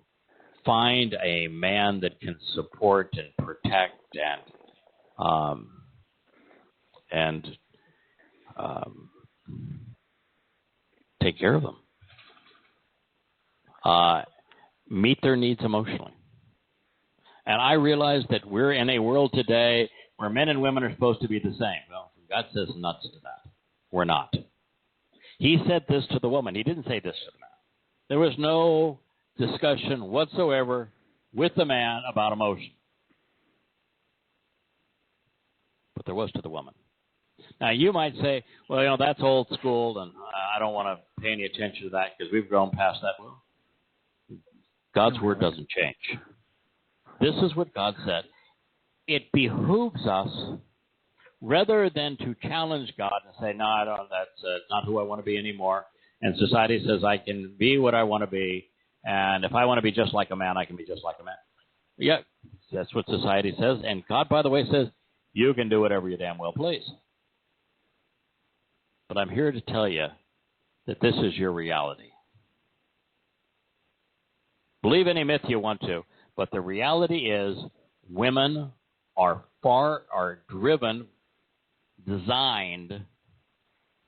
find a man that can support and protect and take care of them, meet their needs emotionally. And I realize that we're in a world today where men and women are supposed to be the same. Well, God says nuts to that. We're not. He said this to the woman. He didn't say this to the man. There was no discussion whatsoever with the man about emotion. But there was to the woman. Now, you might say, well, that's old school, and I don't want to pay any attention to that because we've grown past that. Well, God's word doesn't change. This is what God said. It behooves us, rather than to challenge God and say, no, I don't. That's not who I want to be anymore. And society says I can be what I want to be, and if I want to be just like a man, I can be just like a man. Yeah, that's what society says. And God, by the way, says you can do whatever you damn well please. But I'm here to tell you that this is your reality. Believe any myth you want to, but the reality is women are driven, designed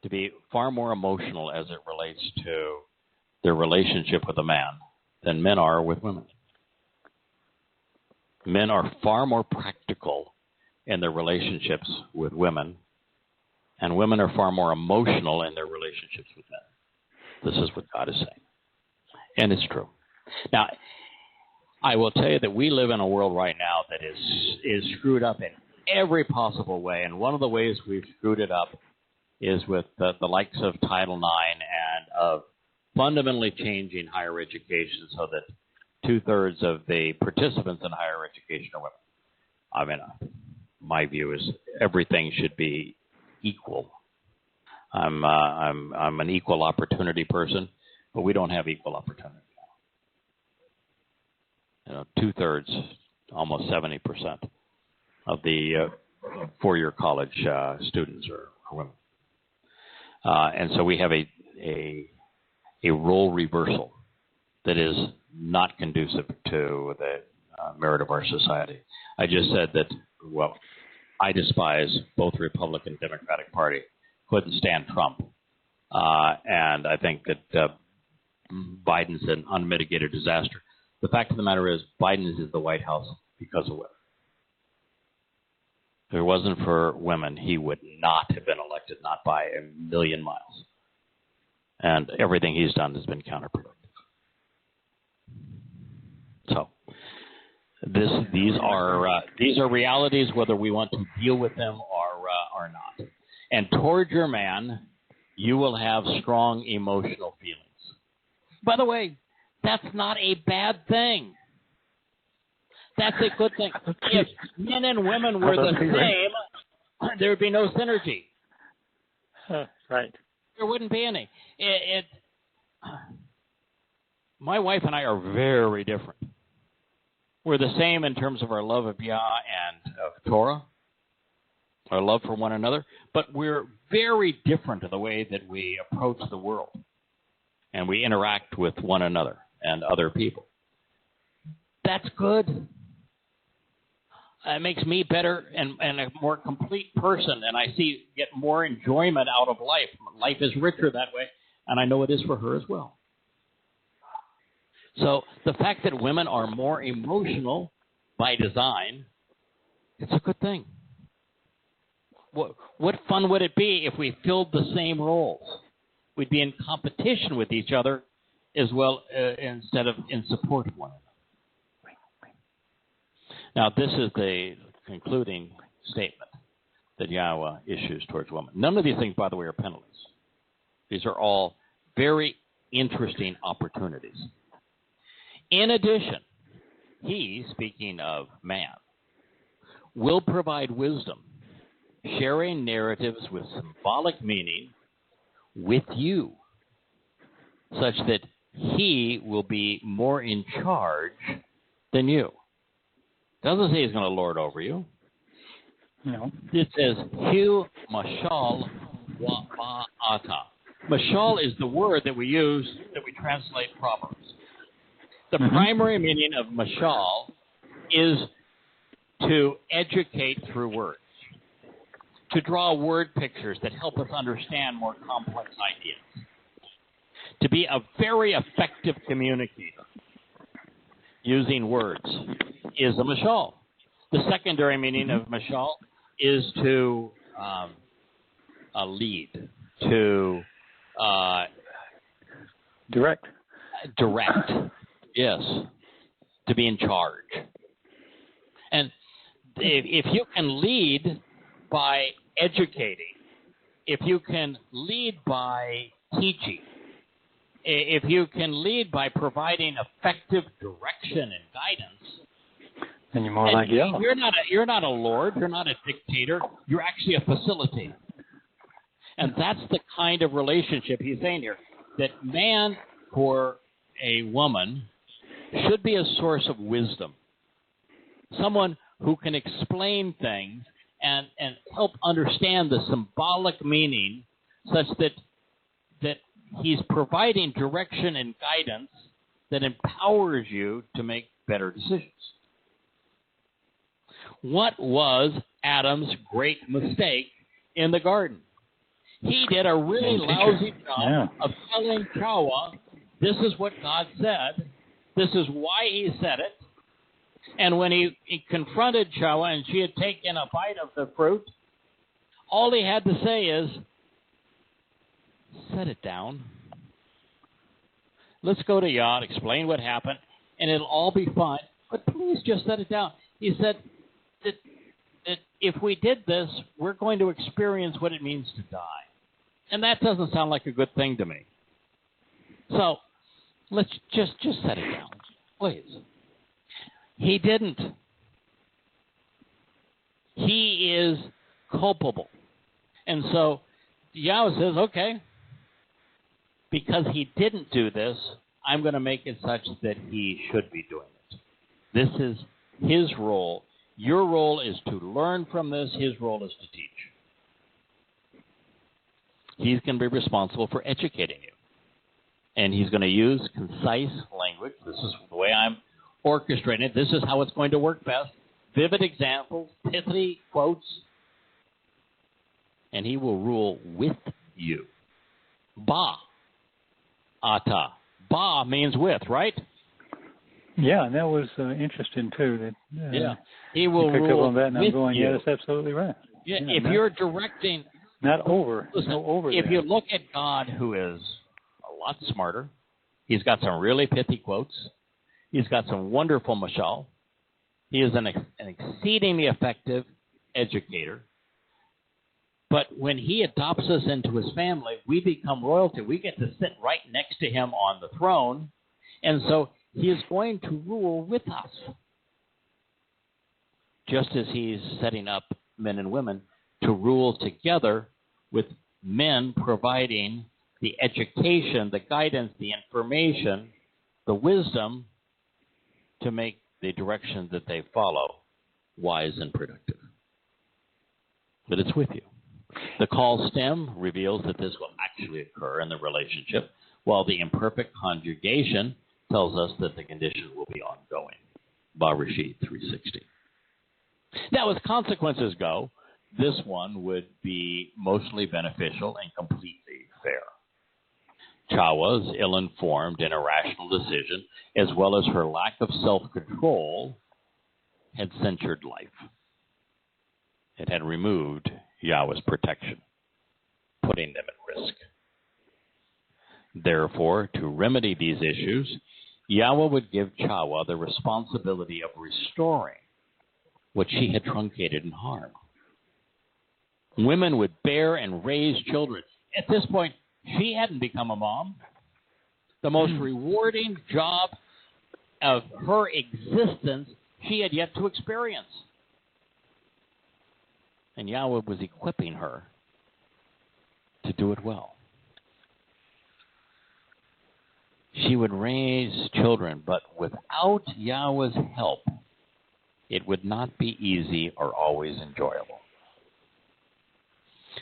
to be far more emotional as it relates to their relationship with a man than men are with women. Men are far more practical in their relationships with women, and women are far more emotional in their relationships with men. This is what God is saying. And it's true. Now, I will tell you that we live in a world right now that is screwed up in every possible way. And one of the ways we've screwed it up is with the likes of Title IX and of fundamentally changing higher education so that 2/3 of the participants in higher education are women. I mean, my view is everything should be equal. I'm an equal opportunity person, but we don't have equal opportunity now. 2/3, almost 70% of the four-year college students are women, and so we have a role reversal that is not conducive to the merit of our society. I just said that, well, I despise both Republican and Democratic Party. Couldn't stand Trump. And I think that Biden's an unmitigated disaster. The fact of the matter is Biden is in the White House because of women. If it wasn't for women, he would not have been elected, not by a million miles. And everything he's done has been counterproductive. So these are realities, whether we want to deal with them or not. And toward your man, you will have strong emotional feelings. By the way, that's not a bad thing. That's a good thing. If men and women were the same, there would be no synergy. Right. There wouldn't be any. My wife and I are very different. We're the same in terms of our love of Yah and of Torah, our love for one another, but we're very different in the way that we approach the world and we interact with one another and other people. That's good. It makes me better and a more complete person, and I get more enjoyment out of life. Life is richer that way, and I know it is for her as well. So the fact that women are more emotional by design, it's a good thing. What fun would it be if we filled the same roles? We'd be in competition with each other as well instead of in support of one another. Now, this is the concluding statement that Yahowah issues towards women. None of these things, by the way, are penalties. These are all very interesting opportunities. In addition, he, speaking of man, will provide wisdom, sharing narratives with symbolic meaning with you, such that he will be more in charge than you. Doesn't say he's going to lord over you. No. It says, Hu mashal wa ma'ata. Mashal is the word that we use, that we translate Proverbs. The primary meaning of mashal is to educate through words, to draw word pictures that help us understand more complex ideas, to be a very effective communicator using words is a mashal. The secondary meaning of mashal is to lead, to direct. Yes, to be in charge. And if you can lead by educating, if you can lead by teaching, if you can lead by providing effective direction and guidance, then you're more like Yahweh. You're not a lord. You're not a dictator. You're actually a facilitator. And that's the kind of relationship he's saying here, that man for a woman should be a source of wisdom, someone who can explain things and help understand the symbolic meaning such that he's providing direction and guidance that empowers you to make better decisions. What was Adam's great mistake in the garden? He did a really lousy job of telling Towrah, this is what God said, this is why he said it, And when he confronted Towrah and she had taken a bite of the fruit, all he had to say is, set it down. Let's go to Yad, explain what happened, and it'll all be fine. But please just set it down. He said that if we did this, we're going to experience what it means to die. And that doesn't sound like a good thing to me. So let's just set it down, please. He didn't. He is culpable. And so Yahweh says, okay, because he didn't do this, I'm going to make it such that he should be doing it. This is his role. Your role is to learn from this. His role is to teach. He's going to be responsible for educating you. And he's going to use concise language. This is the way I'm orchestrating it. This is how it's going to work best. Vivid examples, pithy quotes. And he will rule with you. Ba. Ata. Ba means with, right? Yeah, and that was interesting, too. That, he will picked rule up on that, and with I'm going, you. yeah, that's absolutely right. Yeah, if you're directing... Not over. Listen, no over if there. you look at God, who is a lot smarter, he's got some really pithy quotes. He's got some wonderful mashal. He is an exceedingly effective educator. But when he adopts us into his family, we become royalty. We get to sit right next to him on the throne. And so he is going to rule with us. Just as he's setting up men and women to rule together with men providing the education, the guidance, the information, the wisdom to make the direction that they follow wise and productive. But it's with you. The call stem reveals that this will actually occur in the relationship, while the imperfect conjugation tells us that the condition will be ongoing. Barashit 3:60. Now, as consequences go, this one would be mostly beneficial and completely fair. Towrah's ill-informed and irrational decision, as well as her lack of self-control, had censured life. It had removed Yahweh's protection, putting them at risk. Therefore, to remedy these issues, Yahweh would give Towrah the responsibility of restoring what she had truncated and harmed. Women would bear and raise children. At this point, she hadn't become a mom. The most rewarding job of her existence she had yet to experience. And Yahweh was equipping her to do it well. She would raise children, but without Yahweh's help, it would not be easy or always enjoyable.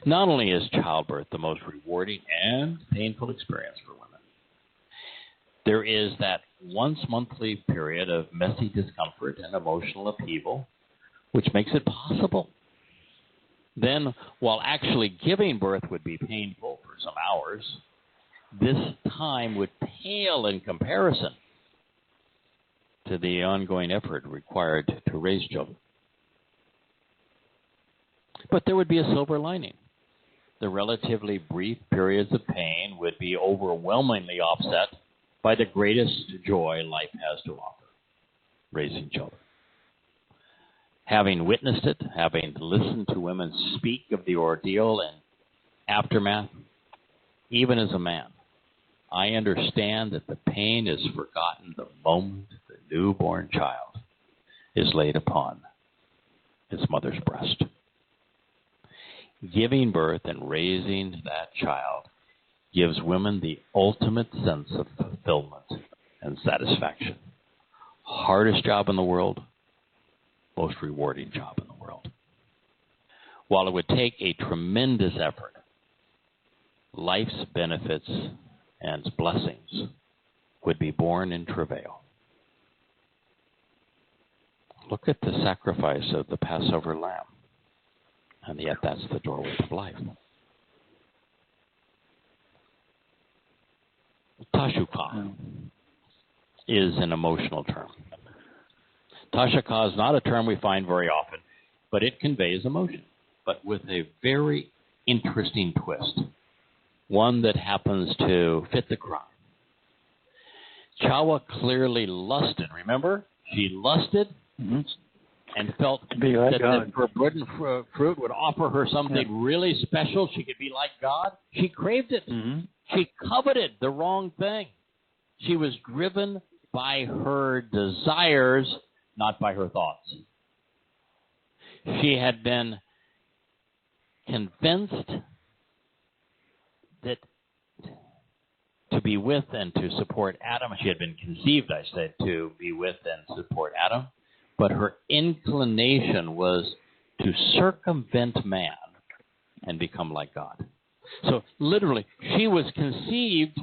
Not only is childbirth the most rewarding and painful experience for women, there is that once-monthly period of messy discomfort and emotional upheaval, which makes it possible. Then, while actually giving birth would be painful for some hours, this time would pale in comparison to the ongoing effort required to raise children. But there would be a silver lining. The relatively brief periods of pain would be overwhelmingly offset by the greatest joy life has to offer, raising children. Having witnessed it, having listened to women speak of the ordeal and aftermath, even as a man, I understand that the pain is forgotten the moment the newborn child is laid upon its mother's breast. Giving birth and raising that child gives women the ultimate sense of fulfillment and satisfaction. Hardest job in the world, most rewarding job in the world. While it would take a tremendous effort, life's benefits and blessings would be born in travail. Look at the sacrifice of the Passover lamb. And yet that's the doorway of life. Tashukah is an emotional term. Tashaka is not a term we find very often, but it conveys emotion, but with a very interesting twist, one that happens to fit the crime. Towrah clearly lusted. Remember? She lusted and felt that the forbidden fruit would offer her something really special. She could be like God. She craved it. She coveted the wrong thing. She was driven by her desires, not by her thoughts. She had been convinced that to be with and to support Adam, she had been conceived, I said, to be with and support Adam, but her inclination was to circumvent man and become like God. So literally, she was conceived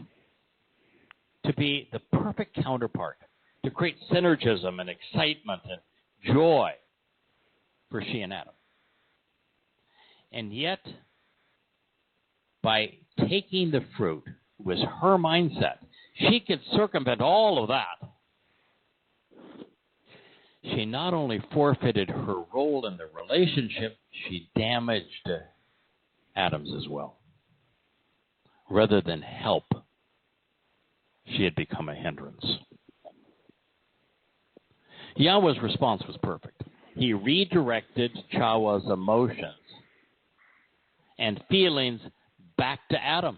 to be the perfect counterpart, to create synergism and excitement and joy for she and Adam. And yet, by taking the fruit, was her mindset. She could circumvent all of that. She not only forfeited her role in the relationship, she damaged Adam's as well. Rather than help, she had become a hindrance. Yahweh's response was perfect. He redirected Towrah's emotions and feelings back to Adam.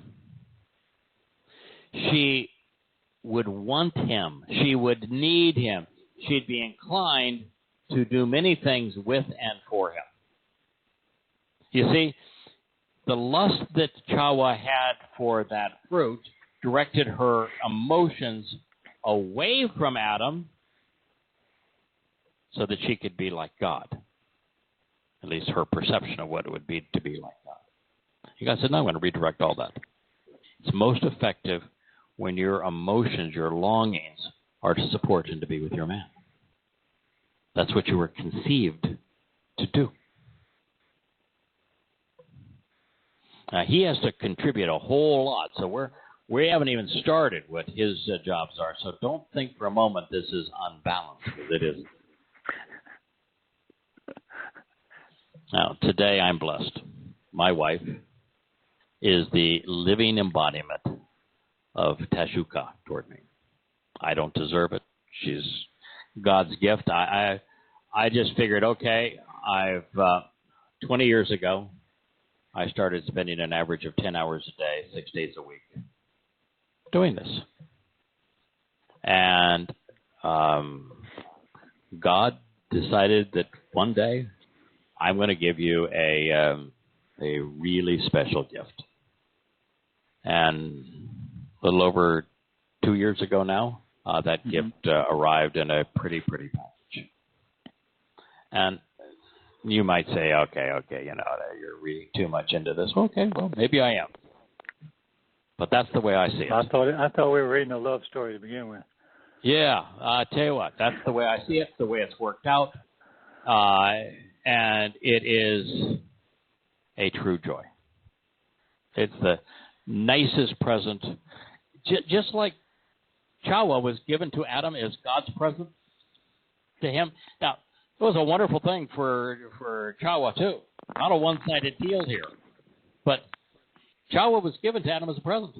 She would want him. She would need him. She'd be inclined to do many things with and for him. You see, the lust that Towrah had for that fruit directed her emotions away from Adam so that she could be like God. At least her perception of what it would be to be like God. And God said, no, I'm going to redirect all that. It's most effective when your emotions, your longings, are to support and to be with your man. That's what you were conceived to do. He has to contribute a whole lot, so we haven't even started what his jobs are, so don't think for a moment this is unbalanced, because it isn't. Now, today I'm blessed. My wife is the living embodiment of Teshuvah toward me. I don't deserve it. She's God's gift. I just figured, okay, 20 years ago, I started spending an average of 10 hours a day, 6 days a week, doing this. And God decided that one day I'm going to give you a really special gift. And a little over 2 years ago now, that gift arrived in a pretty package. And you might say, okay, you're reading too much into this. Okay, well, maybe I am. But that's the way I see it. I thought we were reading a love story to begin with. Yeah, I tell you what, that's the way I see it, the way it's worked out. And it is a true joy. It's the nicest present. Just like Towrah was given to Adam as God's present to him. Now, it was a wonderful thing for Towrah, too. Not a one-sided deal here. But Towrah was given to Adam as a present.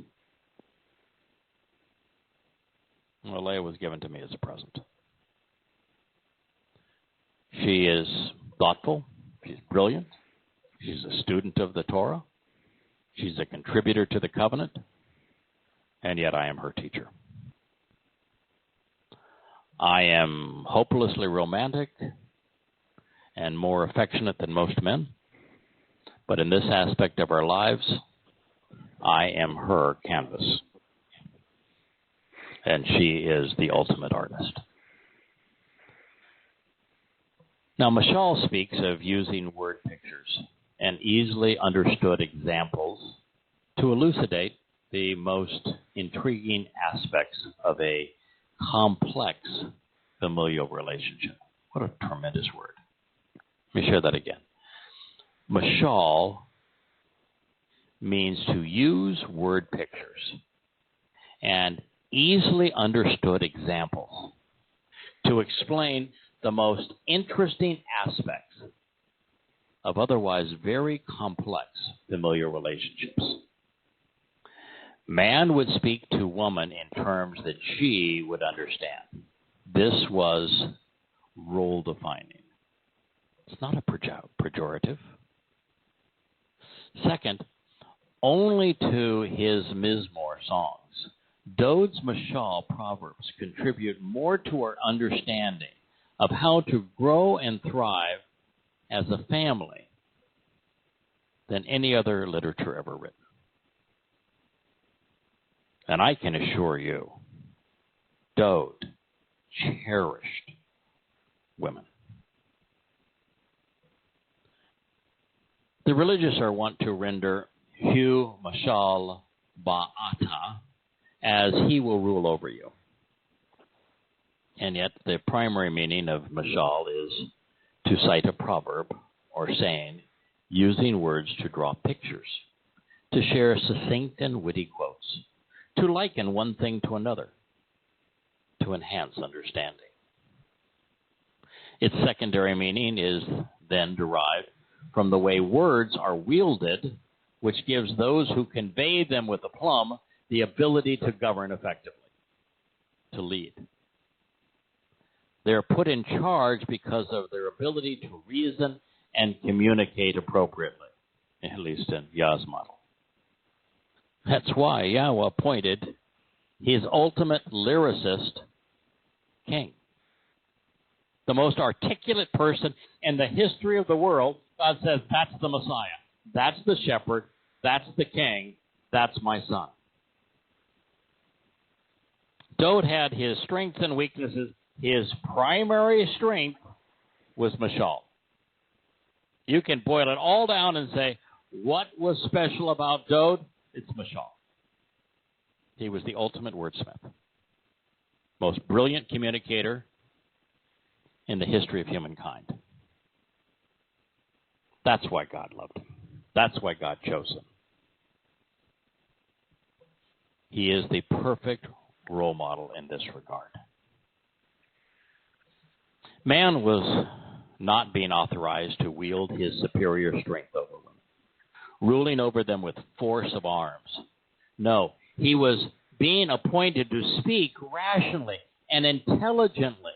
Well, Leah was given to me as a present. She is thoughtful. She's brilliant. She's a student of the Torah. She's a contributor to the covenant. And yet I am her teacher. I am hopelessly romantic and more affectionate than most men. But in this aspect of our lives, I am her canvas. And she is the ultimate artist. Now, Mashal speaks of using word pictures and easily understood examples to elucidate the most intriguing aspects of a complex familial relationship. What a tremendous word. Let me share that again. Mashal means to use word pictures and easily understood examples to explain the most interesting aspects of otherwise very complex familial relationships. Man would speak to woman in terms that she would understand. This was role defining. It's not a pejorative. Second, only to his Mizmor songs, Dode's Mashal proverbs contribute more to our understanding of how to grow and thrive as a family than any other literature ever written. And I can assure you, Dode cherished women. The religious are wont to render Hu Mashal Ba'ata as he will rule over you. And yet the primary meaning of Mashal is to cite a proverb or saying, using words to draw pictures, to share succinct and witty quotes, to liken one thing to another, to enhance understanding. Its secondary meaning is then derived from the way words are wielded, which gives those who convey them with aplomb the ability to govern effectively, to lead. They are put in charge because of their ability to reason and communicate appropriately, at least in Yah's model. That's why Yahweh appointed his ultimate lyricist king. The most articulate person in the history of the world. God says, that's the Messiah. That's the shepherd. That's the king. That's my son. Dode had his strengths and weaknesses. His primary strength was Mashal. You can boil it all down and say, what was special about Dode? It's Mashal. He was the ultimate wordsmith. Most brilliant communicator in the history of humankind. That's why God loved him. That's why God chose him. He is the perfect role model in this regard. Man was not being authorized to wield his superior strength over women, ruling over them with force of arms. No, he was being appointed to speak rationally and intelligently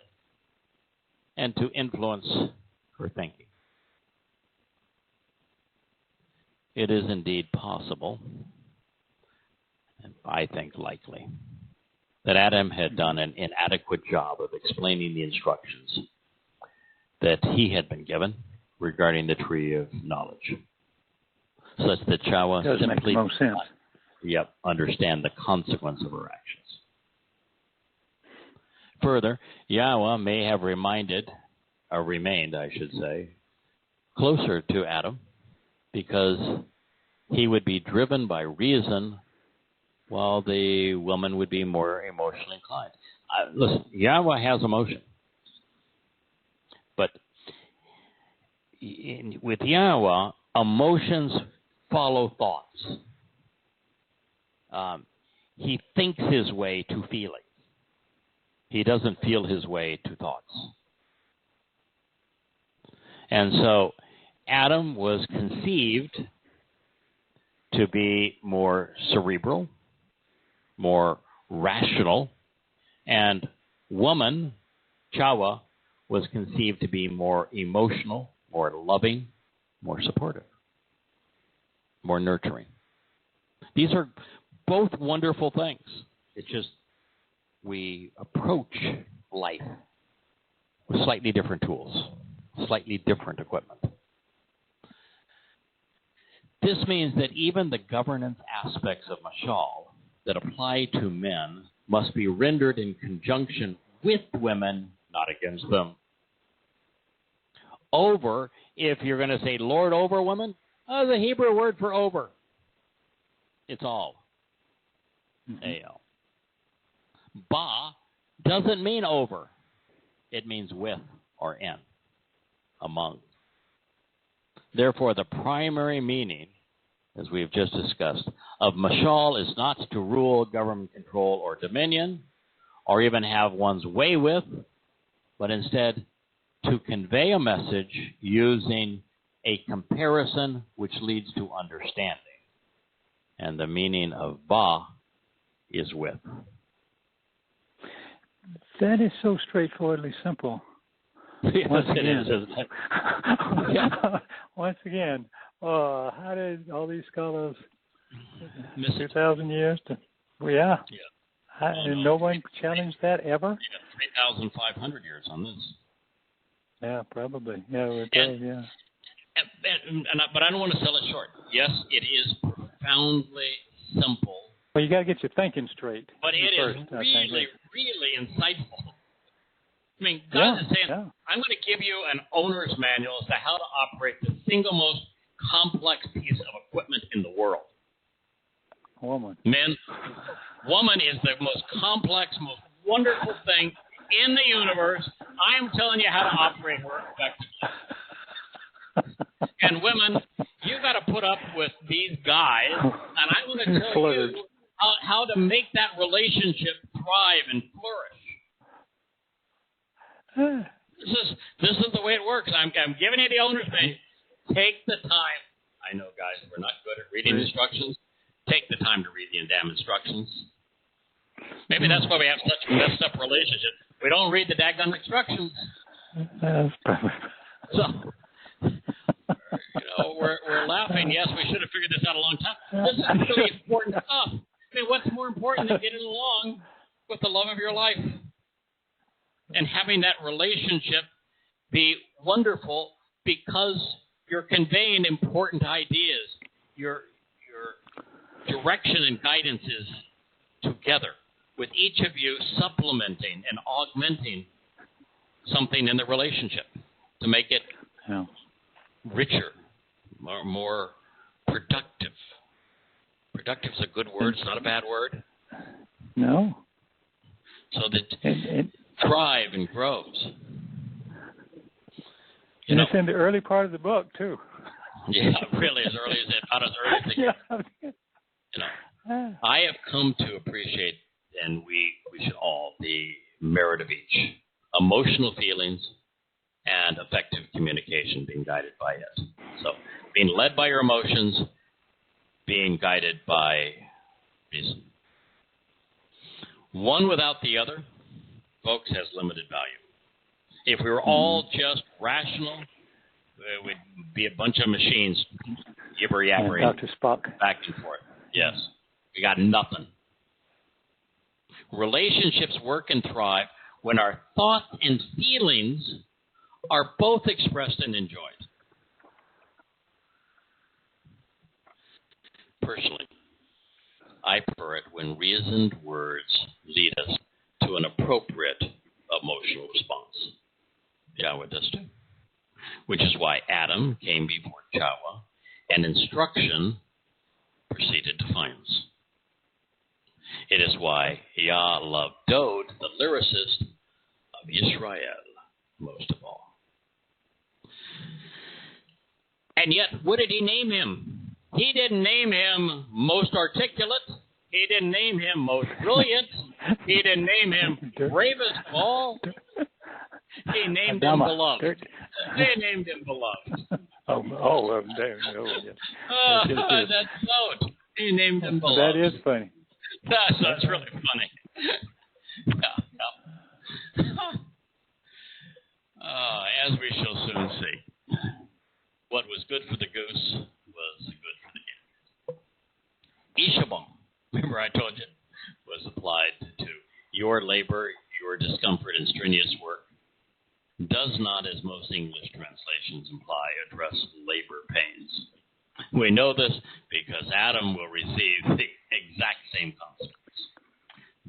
and to influence her thinking. It is indeed possible, and I think likely, that Adam had done an inadequate job of explaining the instructions that he had been given regarding the tree of knowledge, such that Yahweh simply did not understand the consequence of her actions. Further, Yahweh may have remained, I should say, closer to Adam because he would be driven by reason while the woman would be more emotionally inclined. Listen, Yahweh has emotion. But with Yahweh, emotions follow thoughts. He thinks his way to feelings. He doesn't feel his way to thoughts. And so Adam was conceived to be more cerebral, more rational, and woman, Chawa, was conceived to be more emotional, more loving, more supportive, more nurturing. These are both wonderful things. It's just we approach life with slightly different tools, slightly different equipment. This means that even the governance aspects of Mashal that apply to men must be rendered in conjunction with women, not against them. Over, if you're going to say lord over women, the Hebrew word for over. It's all. A-L. Ba doesn't mean over. It means with or in, among. Therefore, the primary meaning, as we've just discussed, of Mashal is not to rule, government, control, or dominion, or even have one's way with, but instead to convey a message using a comparison which leads to understanding. And the meaning of ba is with. That is so straightforwardly simple. Yes, it is, isn't it? Yeah. Once again, how did all these scholars, 2,000 years to, and no one challenged that ever? 3,500 years on this. Yeah, probably. Yeah, but I don't want to sell it short. Yes, it is profoundly simple. Well, you got to get your thinking straight. But it is really, really insightful. I mean, God is saying, I'm going to give you an owner's manual as to how to operate the single most complex piece of equipment in the world. Woman. Men, woman is the most complex, most wonderful thing in the universe. I am telling you how to operate her effectively. And women, you've got to put up with these guys, and I'm going to tell you how to make that relationship thrive and flourish. This is the way it works. I'm giving you the owner's manual. Take the time. I know, guys, we're not good at reading instructions. Take the time to read the damn instructions. Maybe that's why we have such a messed up relationship. We don't read the daggone instructions. So, we're laughing. Yes, we should have figured this out a long time. This is really important stuff. I mean, what's more important than getting along with the love of your life and having that relationship be wonderful because you're conveying important ideas. Your direction and guidance is together, with each of you supplementing and augmenting something in the relationship to make it richer, more productive. Productive is a good word. It's not a bad word. No. So that it thrives and grows. And it's in the early part of the book, too. Yeah, really, as early as about as early as it gets. I have come to appreciate, and we should all, the merit of each. Emotional feelings and effective communication being guided by it. So being led by your emotions, being guided by reason. One without the other, folks, has limited value. If we were all just rational, it would be a bunch of machines yibber-yabbering Dr. Spock. Back and forth. Yes. We got nothing. Relationships work and thrive when our thoughts and feelings are both expressed and enjoyed. Personally, I prefer it when reasoned words lead us to an appropriate emotional response. Yahweh does too. Which is why Adam came before Yahowah, and instruction preceded defiance. It is why Yah loved Dode, the lyricist of Israel, most of all. And yet, what did he name him? He didn't name him most articulate. He didn't name him most brilliant. He didn't name him bravest of all. He named him beloved. They named him beloved. That's Dode. He named him beloved. That is funny. That's really funny. As we shall soon see, what was good for the goose was good for the gander. Ishabam, remember I told you, was applied to your labor, your discomfort, and strenuous work. Does not, as most English translations imply, address labor pains. We know this because Adam will receive the exact same consequence.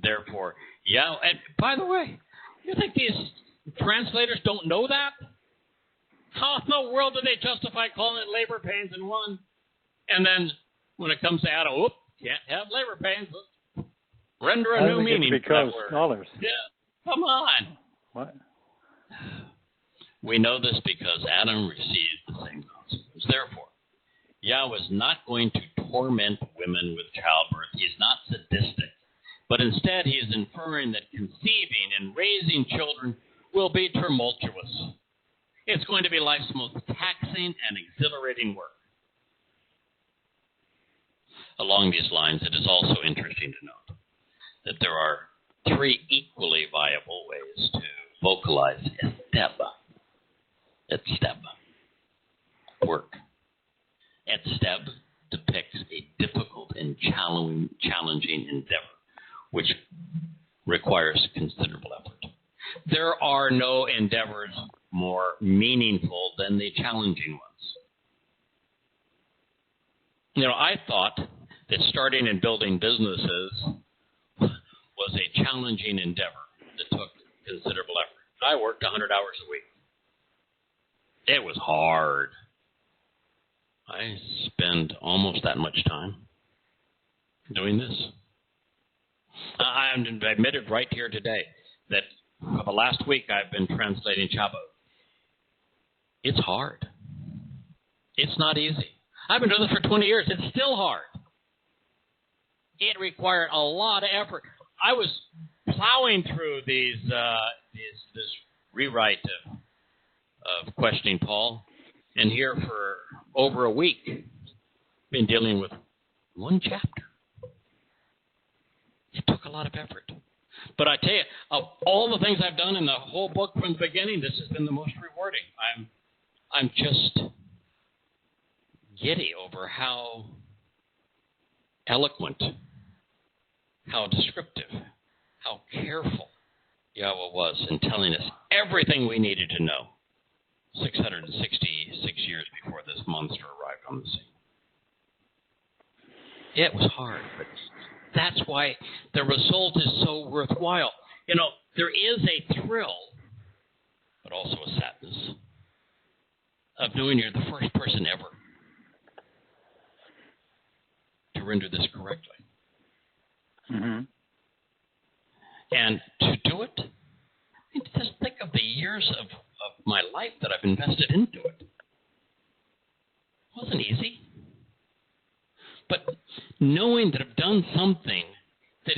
Therefore, and by the way, you think these translators don't know that? How in the world do they justify calling it labor pains in one? And then when it comes to Adam, can't have labor pains. Render a new meaning. Because scholars. Yeah, come on. What? We know this because Adam received the same consequence. Therefore, Yahweh is not going to torment women with childbirth. He is not sadistic. But instead, he is inferring that conceiving and raising children will be tumultuous. It's going to be life's most taxing and exhilarating work. Along these lines, it is also interesting to note that there are 3 equally viable ways to vocalize esteb, work. Esteb depicts a difficult and challenging endeavor, which requires considerable effort. There are no endeavors more meaningful than the challenging ones. I thought that starting and building businesses was a challenging endeavor that took considerable effort. I worked 100 hours a week. It was hard. I spend almost that much time doing this. I admitted right here today that for the last week I've been translating Shabbat. It's hard. It's not easy. I've been doing this for 20 years. It's still hard. It required a lot of effort. I was plowing through this rewrite of Questioning Paul, and here for over a week, been dealing with one chapter. It took a lot of effort. But I tell you, of all the things I've done in the whole book from the beginning, this has been the most rewarding. I'm just giddy over how eloquent, how descriptive, how careful Yahweh was in telling us everything we needed to know 666 years before this monster arrived on the scene. It was hard, but that's why the result is so worthwhile. There is a thrill, but also a sadness of knowing you're the first person ever to render this correctly. Mm-hmm. And to do it, just think of the years of my life that I've invested into it. It wasn't easy. But knowing that I've done something that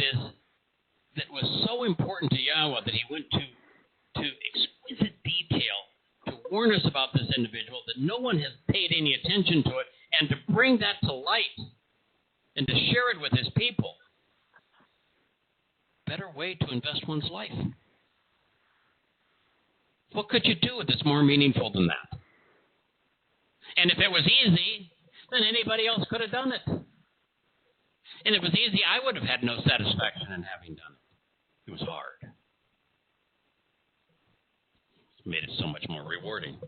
was so important to Yahweh that he went to exquisite detail to warn us about this individual, that no one has paid any attention to it, and to bring that to light and to share it with his people. Better way to invest one's life. What could you do that's more meaningful than that? And if it was easy, then anybody else could have done it. And if it was easy, I would have had no satisfaction in having done it. It was hard. It made it so much more rewarding.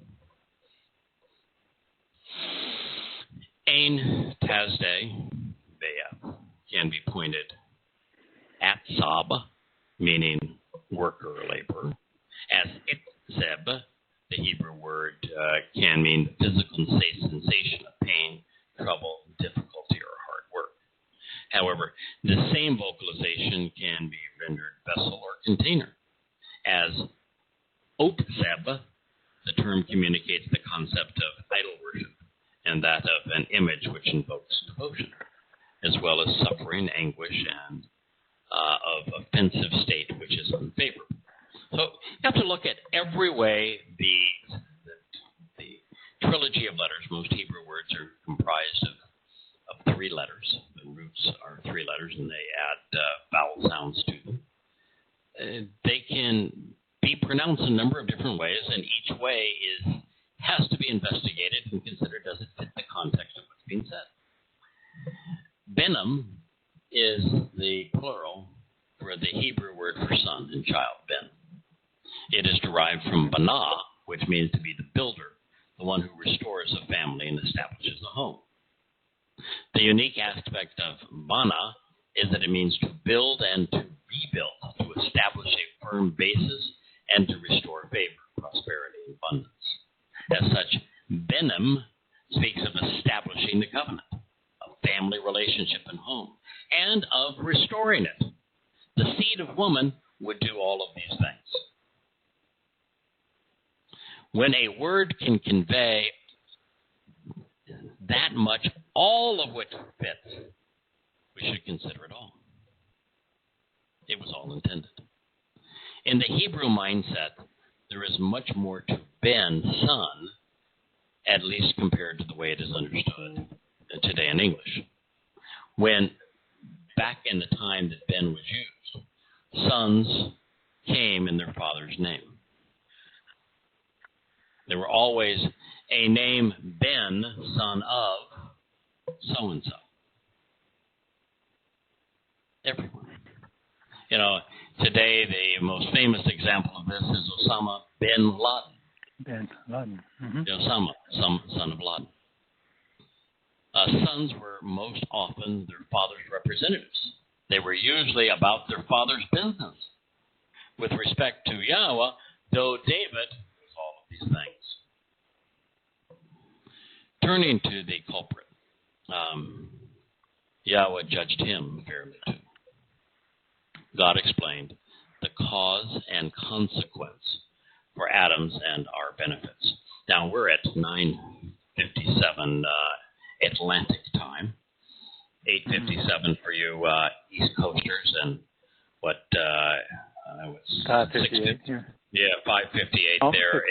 Ein Tazde Be'ah can be pointed at Sab, meaning worker or laborer, as Itzeb, the Hebrew word, can mean physical sensation of pain, trouble, difficulty, or hard work. However, the same vocalization can be rendered vessel or container. As Otzeb, the term communicates the concept of idol worship and that of an image which invokes devotion, as well as suffering, anguish, and of offensive state which is unfavorable. So you have to look at every way the trilogy of letters. Most Hebrew words are comprised of 3 letters. The roots are 3 letters, and they add vowel sounds to them. They can be pronounced a number of different ways, and each way has to be investigated and considered, does it fit the context of what's being said. Benim is the plural for the Hebrew word for son and child, ben. It is derived from bana, which means to be the builder, the one who restores a family and establishes a home. The unique aspect of bana is that it means to build and to rebuild, to establish a firm basis and to restore favor, prosperity, and abundance. As such, benim speaks of establishing the covenant, a family relationship and home, and of restoring it. The seed of woman would do all of these things. When a word can convey that much, all of which fits, we should consider it all. It was all intended. In the Hebrew mindset, there is much more to Ben, son, at least compared to the way it is understood today in English. When back in the time that Ben was used, sons came in their father's name. There were always a name, Ben, son of so-and-so. Everyone. You know, today the most famous example of this is Osama bin Laden. Bin Laden. Mm-hmm. Osama, son of Laden. Sons were most often their father's representatives. They were usually about their father's business. With respect to Yahweh, though David was all of these things. Turning to the culprit, Yahweh judged him fairly too. God explained the cause and consequence for Adam's and our benefits. Now we're at 9:57 Atlantic time, 8:57 for you East Coasters, and what? 5:58. Yeah, 5:58 there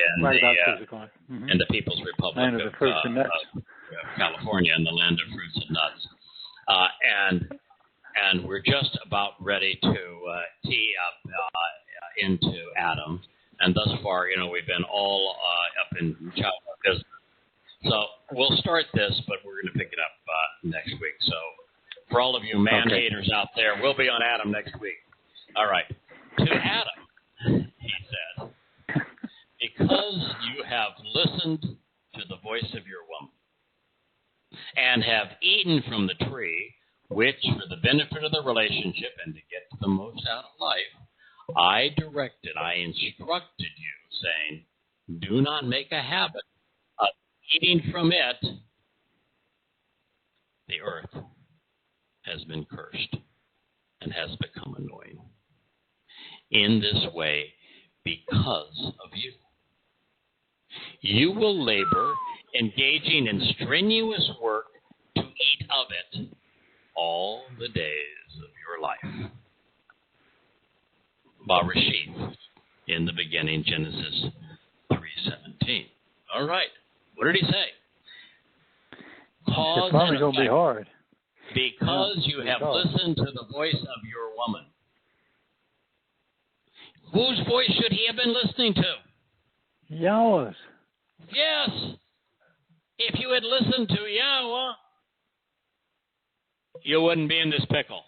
in the People's Republic land of the fruits and nuts. California, in the land of fruits and nuts, and we're just about ready to tee up into Adam, and thus far, you know, we've been all up in child business. So we'll start this, but we're going to pick it up next week. So for all of you man-haters out there, we'll be on Adam next week. All right. To Adam, he said, because you have listened to the voice of your woman and have eaten from the tree, which for the benefit of the relationship and to get the most out of life, I instructed you, saying, do not make a habit of eating from it. The earth has been cursed and has become annoying. In this way, because of you. You will labor, engaging in strenuous work to eat of it all the days of your life. Barashith, in the beginning, Genesis 3:17. All right. What did he say? Cause it's probably going to be hard. Because you have listened to the voice of your woman. Whose voice should he have been listening to? Yahweh's. Yes. If you had listened to Yahweh, you wouldn't be in this pickle.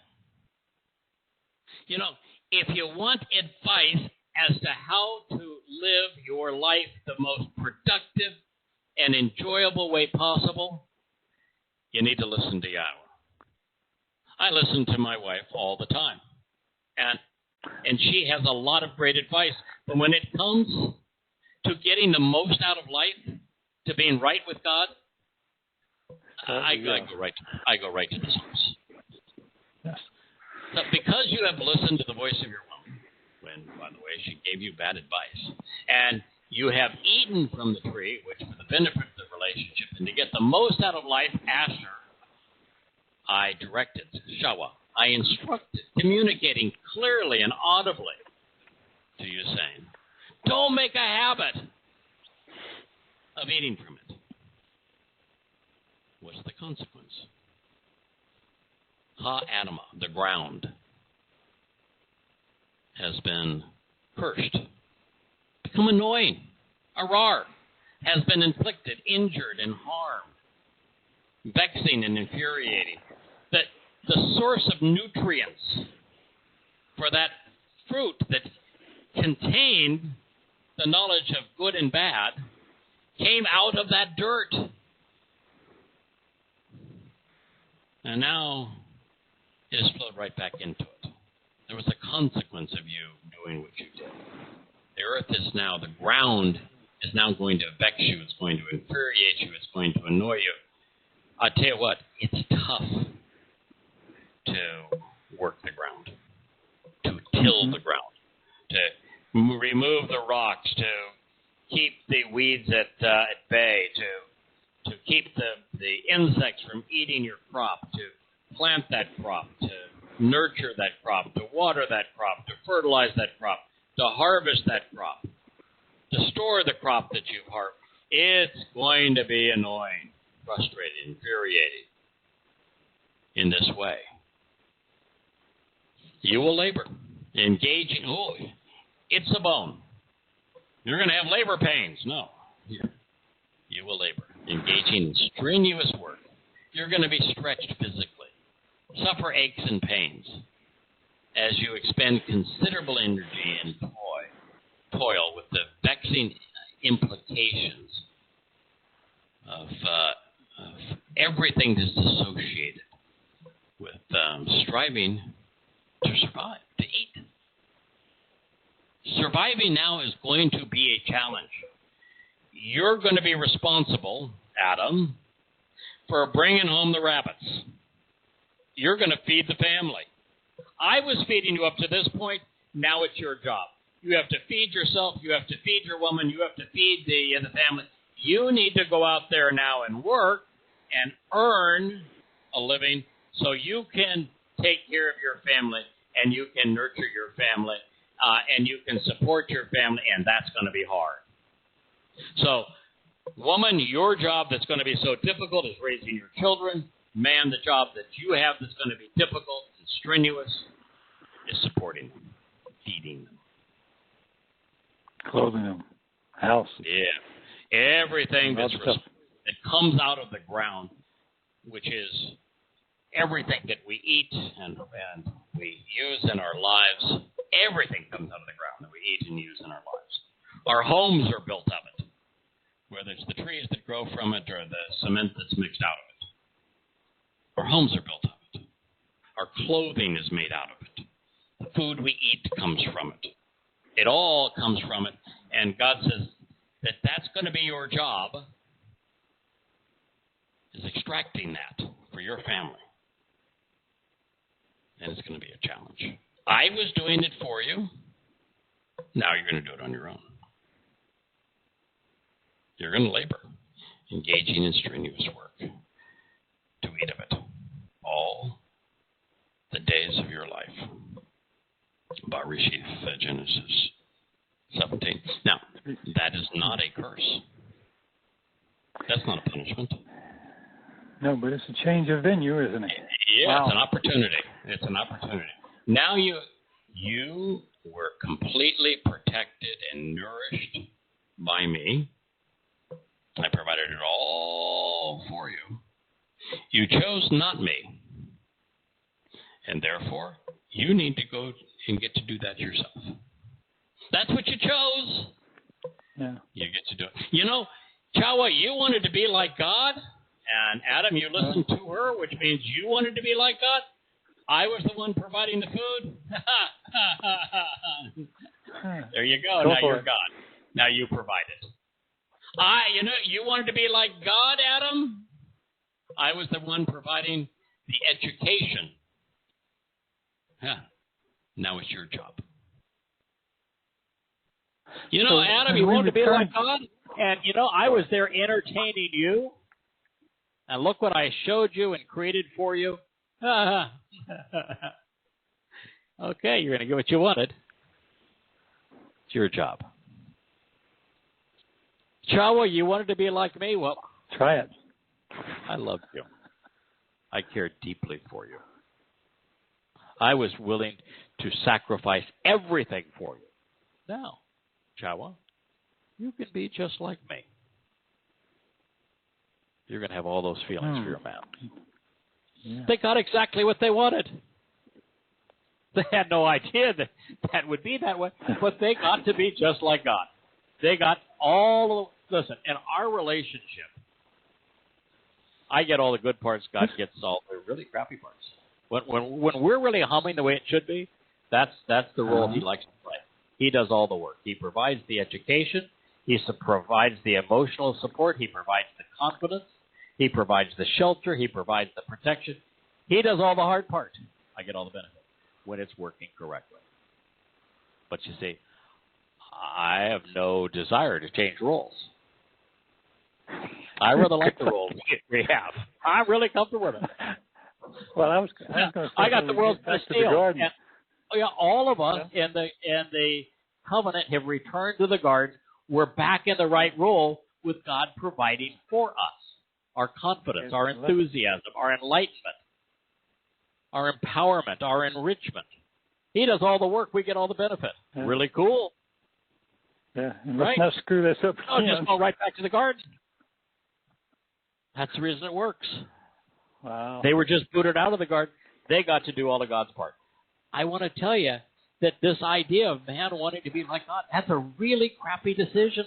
You know, if you want advice as to how to live your life the most productive and enjoyable way possible, you need to listen to Yahweh. I listen to my wife all the time. And she has a lot of great advice. But when it comes to getting the most out of life, to being right with God, I go right to the source. Yes. So because you have listened to the voice of your woman, when, by the way, she gave you bad advice, and you have eaten from the tree, which for the benefit of the relationship, and to get the most out of life, Asher, I directed, Shawa, I instructed, communicating clearly and audibly to you, saying, don't make a habit of eating from it. What's the consequence? Ha-Adamah, the ground, has been cursed, become annoying. Arar has been inflicted, injured, and harmed, vexing and infuriating. The source of nutrients for that fruit that contained the knowledge of good and bad came out of that dirt. And now it has flowed right back into it. There was a consequence of you doing what you did. The earth is now, the ground is now going to vex you. It's going to infuriate you. It's going to annoy you. I tell you what, it's tough to work the ground, to till the ground, to remove the rocks, to keep the weeds at bay, to keep the insects from eating your crop, to plant that crop, to nurture that crop, to water that crop, to fertilize that crop, to harvest that crop, to store the crop that you've harvested. It's going to be annoying, frustrating, infuriating in this way. You will labor, engaging. Oh, it's a bone. You're going to have labor pains. No. You will labor, engaging in strenuous work. You're going to be stretched physically, suffer aches and pains as you expend considerable energy and toil with the vexing implications of everything that's associated with striving to survive, to eat. Surviving now is going to be a challenge. You're going to be responsible, Adam, for bringing home the rabbits. You're going to feed the family. I was feeding you up to this point. Now it's your job. You have to feed yourself. You have to feed your woman. You have to feed the family. You need to go out there now and work and earn a living so you can take care of your family and you can nurture your family and you can support your family, and that's going to be hard. So, woman, your job that's going to be so difficult is raising your children. Man, the job that you have that's going to be difficult and strenuous is supporting them, feeding them. Clothing them, house. Yeah. Everything that comes out of the ground, which is everything that we eat and we use in our lives, everything comes out of the ground that we eat and use in our lives. Our homes are built of it, whether it's the trees that grow from it or the cement that's mixed out of it. Our homes are built of it. Our clothing is made out of it. The food we eat comes from it. It all comes from it. And God says that that's going to be your job, is extracting that for your family. And it's going to be a challenge. I was doing it for you. Now you're going to do it on your own. You're going to labor, engaging in strenuous work to eat of it all the days of your life. Barishith, Genesis 17. Now, that is not a curse. That's not a punishment. No, but it's a change of venue, isn't it? Yeah, wow. It's an opportunity. It's an opportunity. Now you were completely protected and nourished by me. I provided it all for you. You chose not me. And therefore, you need to go and get to do that yourself. That's what you chose. Yeah. You get to do it. You know, Yahowah, you wanted to be like God. And Adam, you listened to her, which means you wanted to be like God. I was the one providing the food. There you go. Now you're God. Now you provide it. You wanted to be like God, Adam. I was the one providing the education. Now it's your job. Adam, you wanted to be like God, and I was there entertaining you. And look what I showed you and created for you. Okay, you're going to get what you wanted. It's your job. Yahowah, you wanted to be like me? Well, try it. I loved you. I cared deeply for you. I was willing to sacrifice everything for you. Now, Yahowah, you can be just like me. You're going to have all those feelings for your man. Yeah. They got exactly what they wanted. They had no idea that would be that way, but they got to be just like God. They got listen, in our relationship, I get all the good parts, God gets all the really crappy parts. When we're really humming the way it should be, that's the role he likes to play. He does all the work. He provides the education. He provides the emotional support. He provides the confidence. He provides the shelter. He provides the protection. He does all the hard part. I get all the benefit when it's working correctly. But you see, I have no desire to change roles. I really like the role we have. I'm really comfortable with it. Well, I was going to say, I got the world's best deal. All of us in the covenant have returned to the garden we're back in the right role with God providing for us. Our confidence, our enthusiasm, our enlightenment, our empowerment, our enrichment. He does all the work. We get all the benefit. Yeah. Really cool. Yeah, and let's not screw this up. Oh, just go right back to the garden. That's the reason it works. Wow. They were just booted out of the garden. They got to do all of God's part. I want to tell you that this idea of man wanting to be like God, that's a really crappy decision.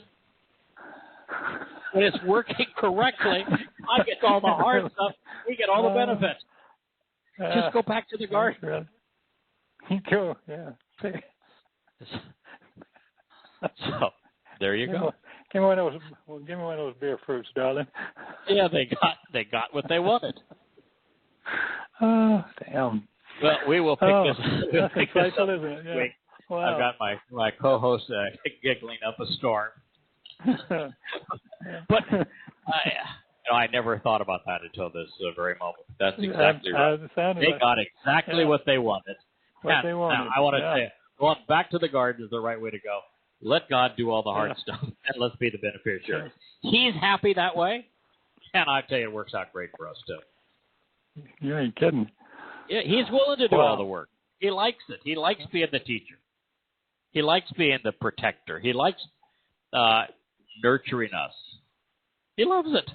When it's working correctly, God gets all the hard stuff. We get all the benefits. Just go back to the garden. Go, yeah. So there you go. Give me one of those beer fruits, darling. Yeah, they got what they wanted. Oh, damn. Well, we will pick this. That's exciting, isn't it? Yeah. Wow. I've got my co-host giggling up a storm. But I never thought about that until this very moment. That's exactly right. They got exactly what they wanted. What they wanted. Now, I want to say, going back to the garden is the right way to go. Let God do all the hard stuff, and let's be the beneficiary. He's happy that way, and I tell you, it works out great for us, too. You ain't kidding. Yeah, he's willing to do all the work. He likes it. He likes being the teacher. He likes being the protector. He likes nurturing us. He loves it.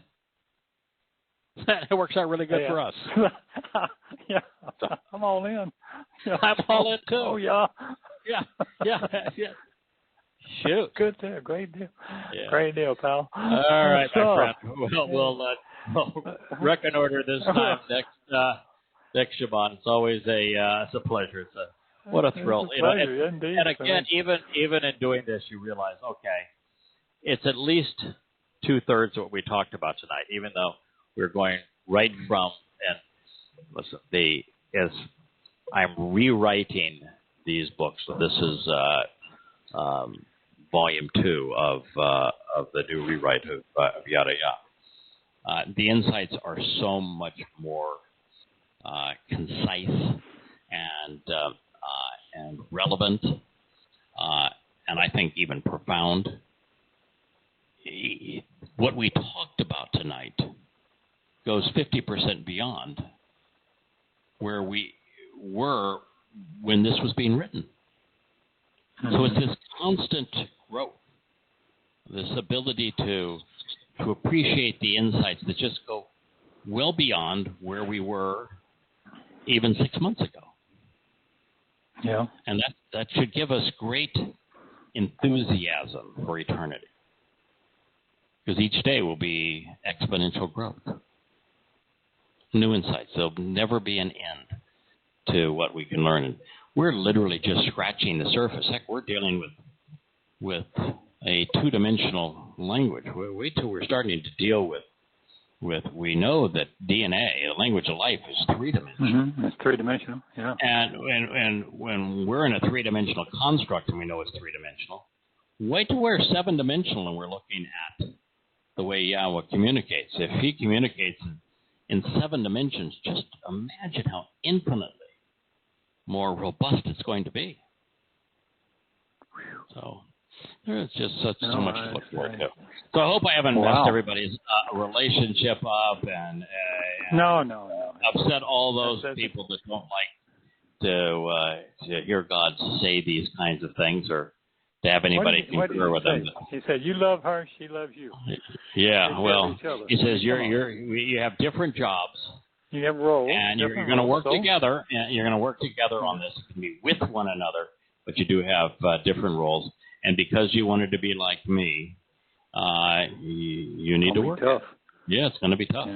It works out really good for us. Yeah, I'm all in. Yeah. I'm all in, too. Oh, yeah. Yeah. Shoot. Good deal. Great deal. Yeah. Great deal, pal. All right, my friend. We'll reconnoiter this time next Shabbat. It's always it's a pleasure. What a thrill. It's a pleasure, indeed. And again, even in doing this, you realize, okay, it's at least 2/3 what we talked about tonight, even though we're going right from, and listen, as I'm rewriting these books, so this is volume 2 of the new rewrite of Yada Yahweh. The insights are so much more concise and relevant, and I think even profound. What we talked about tonight goes 50% beyond where we were when this was being written. So it's this constant growth, this ability to appreciate the insights that just go well beyond where we were even 6 months ago. Yeah. And that should give us great enthusiasm for eternity. Because each day will be exponential growth. New insights. There'll never be an end to what we can learn. And we're literally just scratching the surface. Heck, we're dealing with a two-dimensional language. Wait till we're starting to deal with we know that DNA, the language of life, is three-dimensional. Mm-hmm. It's three-dimensional, yeah. And when we're in a three-dimensional construct, and we know it's three-dimensional, wait till we're seven-dimensional and we're looking at the way Yahweh communicates. If he communicates in 7 dimensions, just imagine how infinitely more robust it's going to be. So there's just so much to look forward to. So I hope I haven't messed everybody's relationship up and no. upset all those people that don't like to hear God say these kinds of things or to have anybody concur with them. He said, "You love her, she loves you." Yeah, well, he says you have different jobs. You have roles, and you're going to work together. And you're going to work together on this. You can be with one another, but you do have different roles. And because you wanted to be like me, you need to work. Tough. Yeah, it's going to be tough.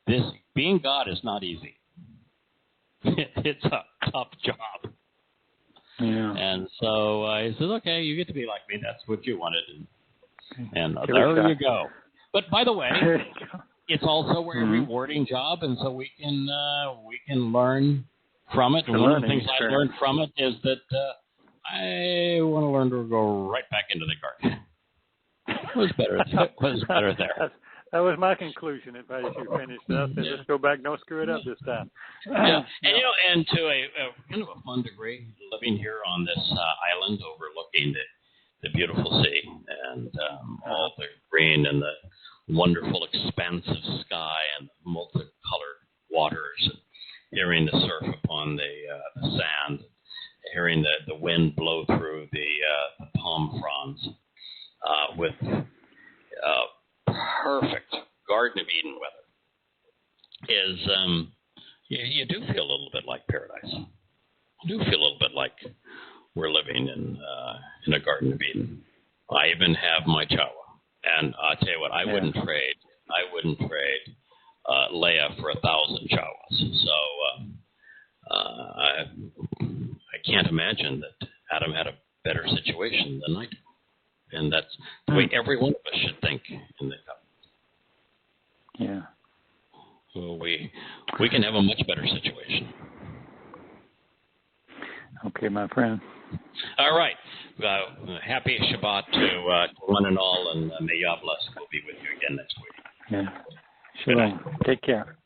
Yeah. Being God is not easy. It's a tough job. Yeah. And so he says, okay, you get to be like me. That's what you wanted. And there you go. But by the way, it's also a rewarding job, and so we can learn from it. And one of the things I learned from it is that I want to learn to go right back into the garden. It was better there. That was my conclusion. As you finished up, let's go back. Don't screw it up this time. Yeah, and to a kind of a fun degree, living here on this island overlooking the beautiful sea and all the green and the wonderful expanse of sky and multicolored waters, and hearing the surf upon the sand, hearing the wind blow through the palm fronds, with perfect Garden of Eden weather, is you do feel a little bit like paradise. You do feel a little bit like we're living in a Garden of Eden. I even have my Yahowah, and I'll tell you what, I wouldn't trade Leah for 1,000 Yahowahs. So I can't imagine that Adam had a better situation than I do. And that's the way every one of us should think in the covenant. Yeah. So we can have a much better situation. Okay, my friend. All right. Happy Shabbat to one and all, and may Yah bless. We'll be with you again next week. Yeah. Shalom. Take care.